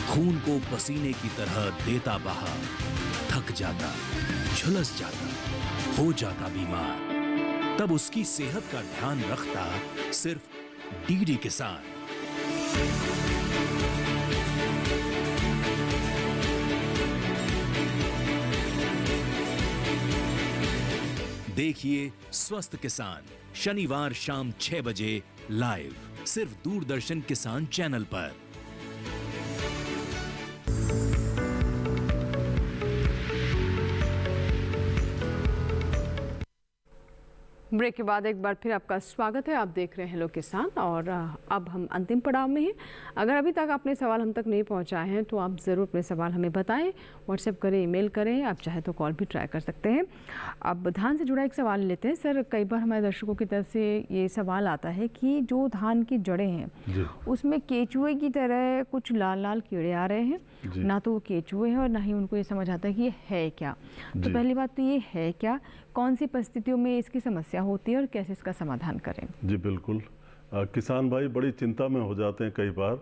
खून को पसीने की तरह देता बहा, थक जाता, झुलस जाता, हो जाता बीमार, तब उसकी सेहत का ध्यान रखता सिर्फ डीडी किसान। देखिए स्वस्थ किसान शनिवार शाम 6 बजे लाइव, सिर्फ दूरदर्शन किसान चैनल पर। ब्रेक के बाद एक बार फिर आपका स्वागत है। आप देख रहे हैं हेलो किसान, और अब हम अंतिम पड़ाव में हैं। अगर अभी तक आपने सवाल हम तक नहीं पहुंचाए हैं तो आप ज़रूर अपने सवाल हमें बताएं, व्हाट्सएप करें, ईमेल करें, आप चाहे तो कॉल भी ट्राई कर सकते हैं। अब धान से जुड़ा एक सवाल लेते हैं। सर, कई बार हमारे दर्शकों की तरफ से ये सवाल आता है कि जो धान की जड़ें हैं उसमें केचुए की तरह कुछ लाल लाल कीड़े आ रहे हैं, ना तो वो केचुए हैं और ना ही उनको ये समझ आता है कि ये है क्या। तो पहली बात तो ये है क्या, कौन सी परिस्थितियों में इसकी समस्या होती है और कैसे इसका समाधान करें? जी बिल्कुल, किसान भाई बड़ी चिंता में हो जाते हैं कई बार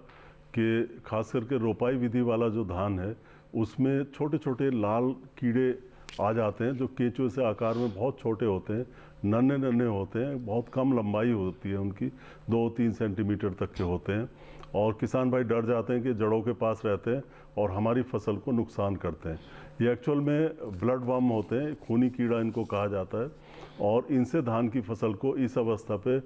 कि खास करके रोपाई विधि वाला जो धान है उसमें छोटे छोटे लाल कीड़े आ जाते हैं, जो केंचुए से आकार में बहुत छोटे होते हैं, नन्हे नन्हे होते हैं, बहुत कम लंबाई होती है उनकी, 2-3 सेंटीमीटर तक के होते हैं। और किसान भाई डर जाते हैं कि जड़ों के पास रहते हैं और हमारी फसल को नुकसान करते हैं। ये एक्चुअल में ब्लड वर्म होते हैं, खूनी कीड़ा इनको कहा जाता है, और इनसे धान की फसल को इस अवस्था पे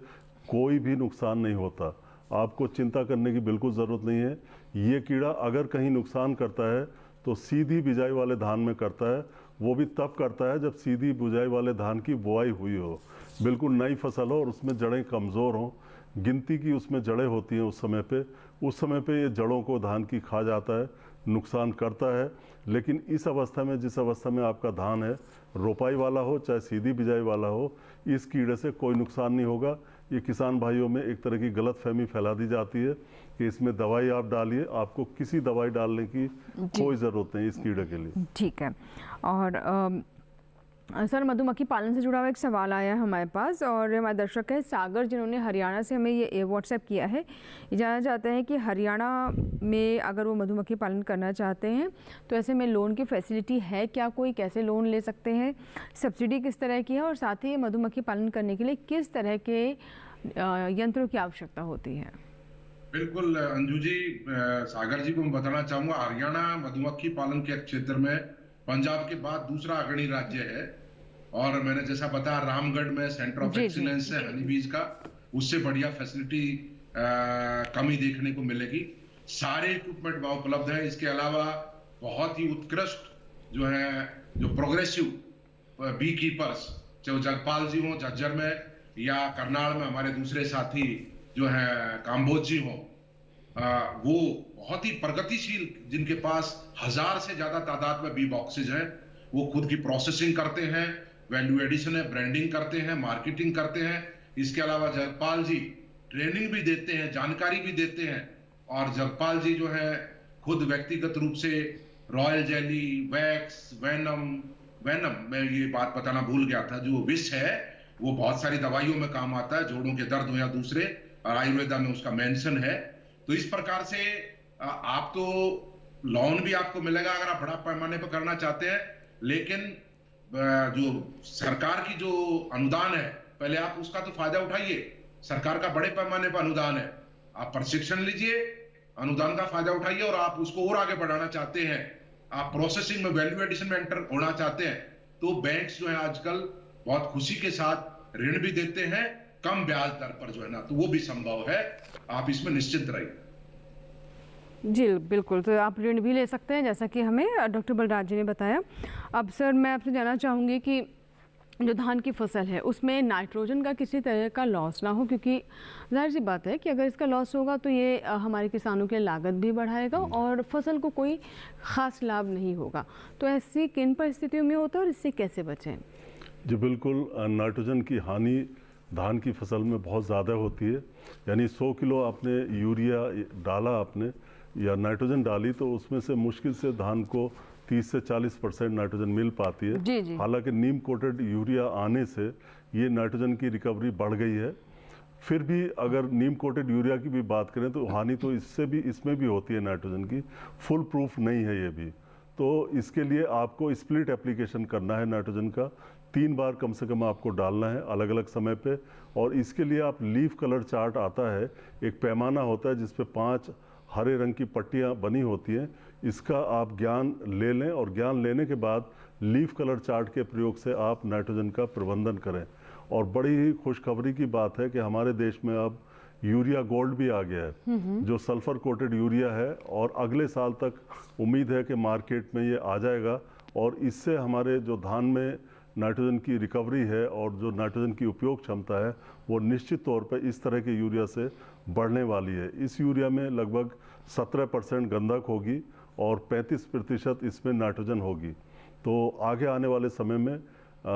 कोई भी नुकसान नहीं होता। आपको चिंता करने की बिल्कुल ज़रूरत नहीं है। ये कीड़ा अगर कहीं नुकसान करता है तो सीधी बिजाई वाले धान में करता है, वो भी तब करता है जब सीधी बुझाई वाले धान की बुआई हुई हो, बिल्कुल नई फसल हो और उसमें जड़ें कमज़ोर हों, गिनती की उसमें जड़ें होती हैं उस समय पे ये जड़ों को धान की खा जाता है, नुकसान करता है। लेकिन इस अवस्था में, जिस अवस्था में आपका धान है, रोपाई वाला हो चाहे सीधी बिजाई वाला हो, इस कीड़े से कोई नुकसान नहीं होगा। ये किसान भाइयों में एक तरह की गलतफहमी फैला दी जाती है कि इसमें दवाई आप डालिए, आपको किसी दवाई डालने की कोई ज़रूरत नहीं इस कीड़े के लिए। ठीक है। और सर, मधुमक्खी पालन से जुड़ा हुआ एक सवाल आया है हमारे पास, और हमारे दर्शक है सागर, जिन्होंने हरियाणा से हमें ये व्हाट्सएप किया है। ये जानना चाहते हैं कि हरियाणा में अगर वो मधुमक्खी पालन करना चाहते हैं तो ऐसे में लोन की फैसिलिटी है क्या, कोई कैसे लोन ले सकते हैं, सब्सिडी किस तरह की है, और साथ ही मधुमक्खी पालन करने के लिए किस तरह के यंत्रों की आवश्यकता होती है? बिल्कुल अंजू जी, सागर जी को मैं बताना चाहूँगा, हरियाणा मधुमक्खी पालन के क्षेत्र में पंजाब के बाद दूसरा अग्रणी राज्य है। और मैंने जैसा बताया, रामगढ़ में सेंटर ऑफ एक्सीलेंस है हनी बीज का, उससे बढ़िया फैसिलिटी कमी देखने को मिलेगी। सारे इक्विपमेंट वहाँ उपलब्ध है। इसके अलावा बहुत ही उत्कृष्ट जो प्रोग्रेसिव बी कीपर्स, चाहे जगपाल जी हो झज्जर में या करनाल में हमारे दूसरे साथी जो है काम्बोज जी हो, वो बहुत ही प्रगतिशील, जिनके पास 1000 से ज्यादा तादाद में बी बॉक्सेज हैं, वो खुद की प्रोसेसिंग करते हैं, वैल्यू एडिशन है, ब्रांडिंग करते हैं, मार्केटिंग करते हैं। इसके अलावा जगपाल जी ट्रेनिंग भी देते हैं, जानकारी भी देते हैं। और जगपाल जी जो है खुद व्यक्तिगत रूप से रॉयल जेली, वैक्स, वेनम मैं ये बात बताना भूल गया था, जो विष है वो बहुत सारी दवाइयों में काम आता है, जोड़ों के दर्द हो या दूसरे, और आयुर्वेदा में उसका मेंशन है। तो इस प्रकार से आप तो लोन भी आपको मिलेगा अगर आप बड़ा पैमाने पर करना चाहते हैं, लेकिन जो सरकार की जो अनुदान है, पहले आप उसका तो फायदा उठाइए। सरकार का बड़े पैमाने पर अनुदान है, आप प्रशिक्षण लीजिए, अनुदान का फायदा उठाइए, और आप उसको और आगे बढ़ाना चाहते हैं, आप प्रोसेसिंग में वैल्यू एडिशन में एंटर होना चाहते हैं, तो बैंक्स जो है आजकल बहुत खुशी के साथ ऋण भी देते हैं, कम ब्याज दर पर जो है ना, तो वो भी संभव है। आप इसमें निश्चिंत रहिए। जी बिल्कुल, तो आप ऋण भी ले सकते हैं, जैसा कि हमें डॉक्टर बलराज जी ने बताया। अब सर, मैं आपसे जानना चाहूँगी कि जो धान की फसल है उसमें नाइट्रोजन का किसी तरह का लॉस ना हो, क्योंकि जाहिर सी बात है कि अगर इसका लॉस होगा तो ये हमारे किसानों के लागत भी बढ़ाएगा और फसल को कोई ख़ास लाभ नहीं होगा। तो ऐसी किन परिस्थितियों में होता है और इससे कैसे बचें? जी बिल्कुल, नाइट्रोजन की हानि धान की फसल में बहुत ज़्यादा होती है। यानी 100 किलो आपने यूरिया डाला आपने या नाइट्रोजन डाली, तो उसमें से मुश्किल से धान को 30 से 40% नाइट्रोजन मिल पाती है। हालांकि नीम कोटेड यूरिया आने से ये नाइट्रोजन की रिकवरी बढ़ गई है। फिर भी अगर नीम कोटेड यूरिया की भी बात करें तो हानि तो इसमें भी होती है नाइट्रोजन की, फुल प्रूफ नहीं है ये भी। तो इसके लिए आपको स्प्लिट एप्लीकेशन करना है नाइट्रोजन का, 3 बार कम से कम आपको डालना है अलग अलग समय पे। और इसके लिए आप लीफ कलर चार्ट आता है, एक पैमाना होता है जिसपे 5 हरे रंग की पट्टियाँ बनी होती हैं, इसका आप ज्ञान ले लें और ज्ञान लेने के बाद लीफ कलर चार्ट के प्रयोग से आप नाइट्रोजन का प्रबंधन करें। और बड़ी ही खुशखबरी की बात है कि हमारे देश में अब यूरिया गोल्ड भी आ गया है, जो सल्फर कोटेड यूरिया है, और अगले साल तक उम्मीद है कि मार्केट में ये आ जाएगा। और इससे हमारे जो धान में नाइट्रोजन की रिकवरी है और जो नाइट्रोजन की उपयोग क्षमता है वो निश्चित तौर पर इस तरह के यूरिया से बढ़ने वाली है। इस यूरिया में लगभग 17% गंधक होगी और 35% इसमें नाइट्रोजन होगी। तो आगे आने वाले समय में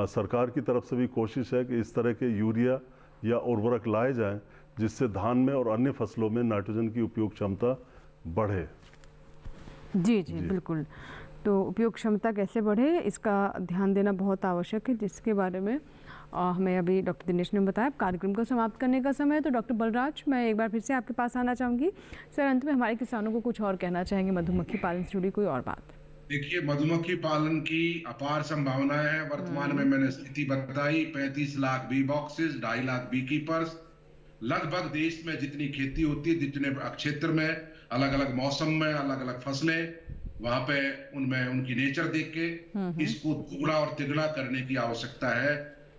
सरकार की तरफ से भी कोशिश है कि इस तरह के यूरिया या उर्वरक लाए जाएं, जिससे धान में और अन्य फसलों में नाइट्रोजन की उपयोग क्षमता बढ़े। जी बिल्कुल। तो उपयोग क्षमता कैसे बढ़े, इसका ध्यान देना बहुत आवश्यक है, जिसके बारे में हमें अभी डॉक्टर दिनेश ने बताया। कार्यक्रम को समाप्त करने का समय है, तो डॉक्टर बलराज, मैं एक बार फिर से आपके पास आना चाहूँगी। सर, अंत में हमारे किसानों को कुछ और कहना चाहेंगे मधुमक्खी पालन से जुड़ी कोई और बात? देखिए, मधुमक्खी पालन की अपार संभावनाएं हैं। वर्तमान में मैंने स्थिति बताई, 35 lakh bee boxes, 2.5 lakh beekeepers. लगभग देश में जितनी खेती होती है, जितने क्षेत्र में अलग अलग मौसम में अलग अलग फसलें, वहां पे उनमें उनकी नेचर देख के इसको दुगना और तिगुना करने की आवश्यकता है,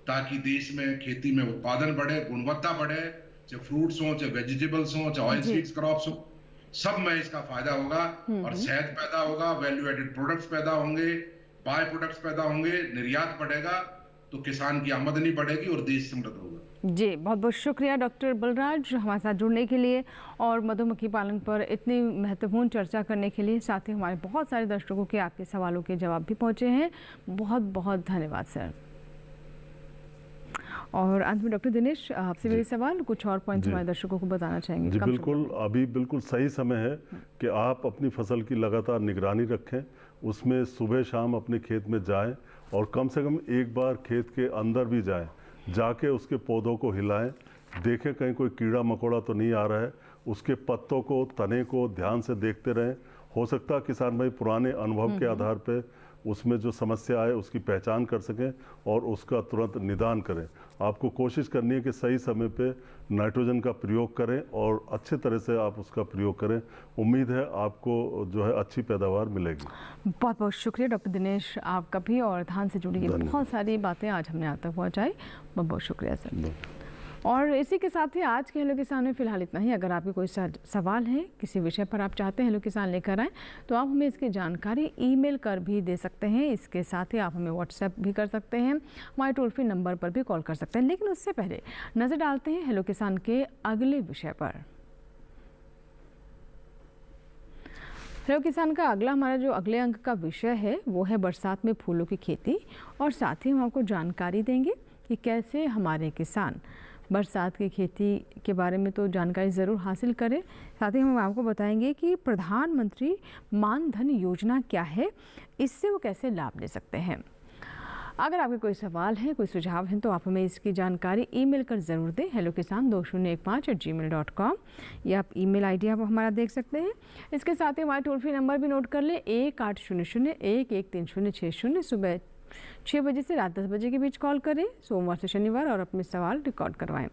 ताकि देश में खेती में उत्पादन बढ़े, गुणवत्ता बढ़े, चाहे फ्रूट्स हो, चाहे वेजिटेबल्स हो, चाहे ऑयल सीड्स क्रॉप्स हो, सब में इसका फायदा होगा और शहद पैदा होगा, वैल्यू एडेड प्रोडक्ट्स पैदा होंगे, बाय प्रोडक्ट्स पैदा होंगे, निर्यात बढ़ेगा, तो किसान की आमदनी बढ़ेगी और देश समृद्ध होगा। जी, बहुत बहुत शुक्रिया डॉक्टर बलराज हमारे साथ जुड़ने के लिए और मधुमक्खी पालन पर इतनी महत्वपूर्ण चर्चा करने के लिए। साथ ही हमारे बहुत सारे दर्शकों के आपके सवालों के जवाब भी पहुंचे हैं। बहुत बहुत धन्यवाद सर। और अंत में डॉक्टर दिनेश, आपसे मेरे सवाल कुछ और पॉइंट्स हमारे दर्शकों को बताना चाहेंगे? जी बिल्कुल, अभी बिल्कुल सही समय है कि आप अपनी फसल की लगातार निगरानी रखें। उसमें सुबह शाम अपने खेत में जाएं और कम से कम एक बार खेत के अंदर भी जाएं, जाके उसके पौधों को हिलाएं, देखें कहीं कोई कीड़ा मकोड़ा तो नहीं आ रहा है। उसके पत्तों को, तने को ध्यान से देखते रहें। हो सकता है किसान भाई पुराने अनुभव के आधार पे उसमें जो समस्या है उसकी पहचान कर सकें और उसका तुरंत निदान करें। आपको कोशिश करनी है कि सही समय पे नाइट्रोजन का प्रयोग करें और अच्छे तरह से आप उसका प्रयोग करें। उम्मीद है आपको जो है अच्छी पैदावार मिलेगी। बहुत बहुत शुक्रिया डॉक्टर दिनेश आपका भी, और धान से जुड़ी बहुत सारी बातें आज हमने आप तक पहुँचाई। बहुत बहुत शुक्रिया सर। और इसी के साथ ही आज के हेलो किसान में फ़िलहाल इतना ही। अगर आपके कोई सवाल है, किसी विषय पर आप चाहते हैं हेलो किसान लेकर आएँ, तो आप हमें इसकी जानकारी ईमेल कर भी दे सकते हैं। इसके साथ ही आप हमें व्हाट्सएप भी कर सकते हैं, हमारे टोल फ्री नंबर पर भी कॉल कर सकते हैं। लेकिन उससे पहले नज़र डालते हैं हेलो किसान के अगले विषय पर। हेलो किसान का अगला हमारा जो अगले अंक का विषय है वो है बरसात में फूलों की खेती, और साथ ही हम आपको जानकारी देंगे कि कैसे हमारे किसान बरसात की खेती के बारे में तो जानकारी ज़रूर हासिल करें। साथ ही हम आपको बताएंगे कि प्रधानमंत्री मानधन योजना क्या है, इससे वो कैसे लाभ ले सकते हैं। अगर आपके कोई सवाल है, कोई सुझाव हैं, तो आप हमें इसकी जानकारी ईमेल कर ज़रूर दें, hellokisan2015@gmail.com। या आप ईमेल आईडी आप हमारा देख सकते हैं। इसके साथ ही हमारा टोल फ्री नंबर भी नोट कर लें, 1800-113060। सुबह 6 बजे से रात 10 बजे के बीच कॉल करें, सोमवार से शनिवार, और अपने सवाल रिकॉर्ड करवाएं।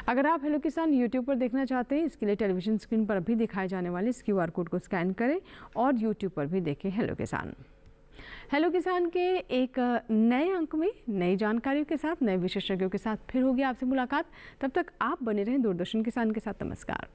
अगर आप हेलो किसान यूट्यूब पर देखना चाहते हैं, इसके लिए टेलीविज़न स्क्रीन पर अभी दिखाए जाने वाले इस QR कोड को स्कैन करें और यूट्यूब पर भी देखें हेलो किसान। हेलो किसान के एक नए अंक में नई जानकारियों के साथ, नए विशेषज्ञों के साथ फिर होगी आपसे मुलाकात। तब तक आप बने रहें दूरदर्शन किसान के साथ। नमस्कार।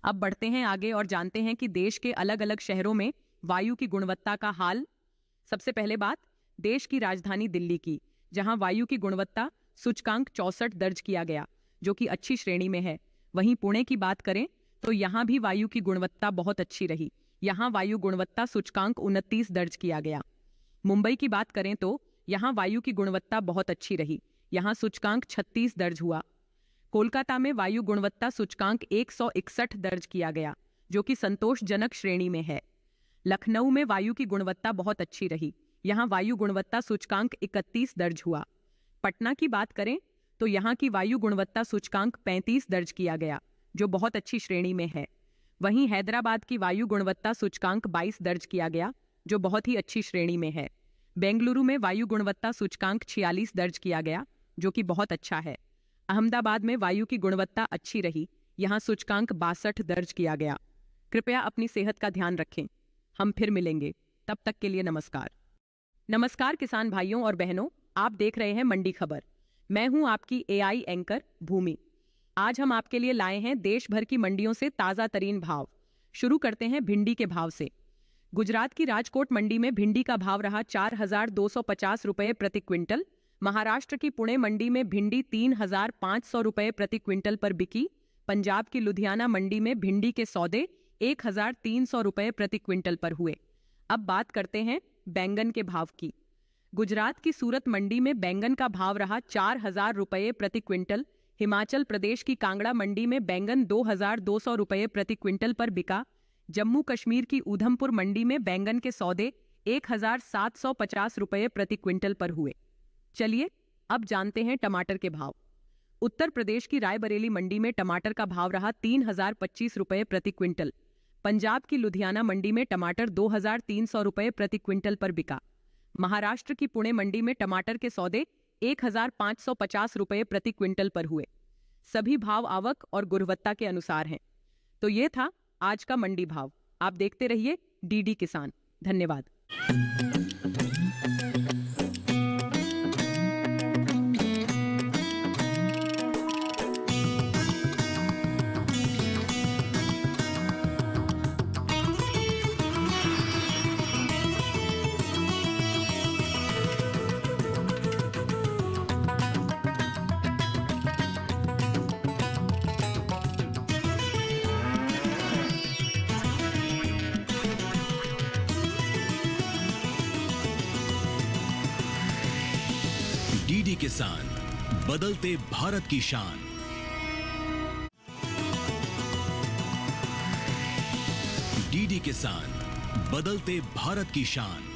अब बढ़ते हैं आगे और जानते हैं कि देश के अलग अलग शहरों में वायु की गुणवत्ता का हाल। सबसे पहले बात देश की राजधानी दिल्ली की, जहां वायु की गुणवत्ता सूचकांक 64 दर्ज किया गया, जो कि अच्छी श्रेणी में है। वहीं पुणे की बात करें तो यहां भी वायु की गुणवत्ता बहुत अच्छी रही। यहां वायु गुणवत्ता सूचकांक 29 दर्ज किया गया। मुंबई की बात करें तो यहां वायु की गुणवत्ता बहुत अच्छी रही। यहां सूचकांक 36 दर्ज हुआ। कोलकाता में वायु गुणवत्ता सूचकांक 161 दर्ज किया गया, जो कि संतोषजनक श्रेणी में है। लखनऊ में वायु की गुणवत्ता बहुत अच्छी रही। यहां वायु गुणवत्ता सूचकांक 31 दर्ज हुआ। पटना की बात करें तो यहां की वायु गुणवत्ता सूचकांक 35 दर्ज किया गया, जो बहुत अच्छी श्रेणी में है। वहीं हैदराबाद की वायु गुणवत्ता सूचकांक 22 दर्ज किया गया, जो बहुत ही अच्छी श्रेणी में है। बेंगलुरु में वायु गुणवत्ता सूचकांक 46 दर्ज किया गया, जो कि बहुत अच्छा है। अहमदाबाद में वायु की गुणवत्ता अच्छी रही। यहां सूचकांक 62 दर्ज किया गया। कृपया अपनी सेहत का ध्यान रखें। हम फिर मिलेंगे, तब तक के लिए नमस्कार। नमस्कार किसान भाइयों और बहनों, आप देख रहे हैं मंडी खबर। मैं हूं आपकी एआई एंकर भूमि। आज हम आपके लिए लाए हैं देश भर की मंडियों से ताजा तरीन भाव। शुरू करते हैं भिंडी के भाव से। गुजरात की राजकोट मंडी में भिंडी का भाव रहा 4,250 रुपए प्रति क्विंटल। महाराष्ट्र की पुणे मंडी में भिंडी 3,500 रुपए प्रति क्विंटल पर बिकी। पंजाब की लुधियाना मंडी में भिंडी के सौदे 1,300 रुपए प्रति क्विंटल पर हुए। अब बात करते हैं बैंगन के भाव की। गुजरात की सूरत मंडी में बैंगन का भाव रहा 4,000 रुपए प्रति क्विंटल। हिमाचल प्रदेश की कांगड़ा मंडी में बैंगन 2,200 रुपए प्रति क्विंटल पर बिका। जम्मू कश्मीर की ऊधमपुर मंडी में बैंगन के सौदे 1,750 रुपए प्रति क्विंटल पर हुए। चलिए अब जानते हैं टमाटर के भाव। उत्तर प्रदेश की रायबरेली मंडी में टमाटर का भाव रहा 3,025 रुपए प्रति क्विंटल। पंजाब की लुधियाना मंडी में टमाटर 2,300 रुपए प्रति क्विंटल पर बिका। महाराष्ट्र की पुणे मंडी में टमाटर के सौदे 1,550 रुपए प्रति क्विंटल पर हुए। सभी भाव आवक और गुणवत्ता के अनुसार हैं। तो ये था आज का मंडी भाव। आप देखते रहिए डीडी किसान। धन्यवाद। डीडी किसान, बदलते भारत की शान। डीडी किसान, बदलते भारत की शान।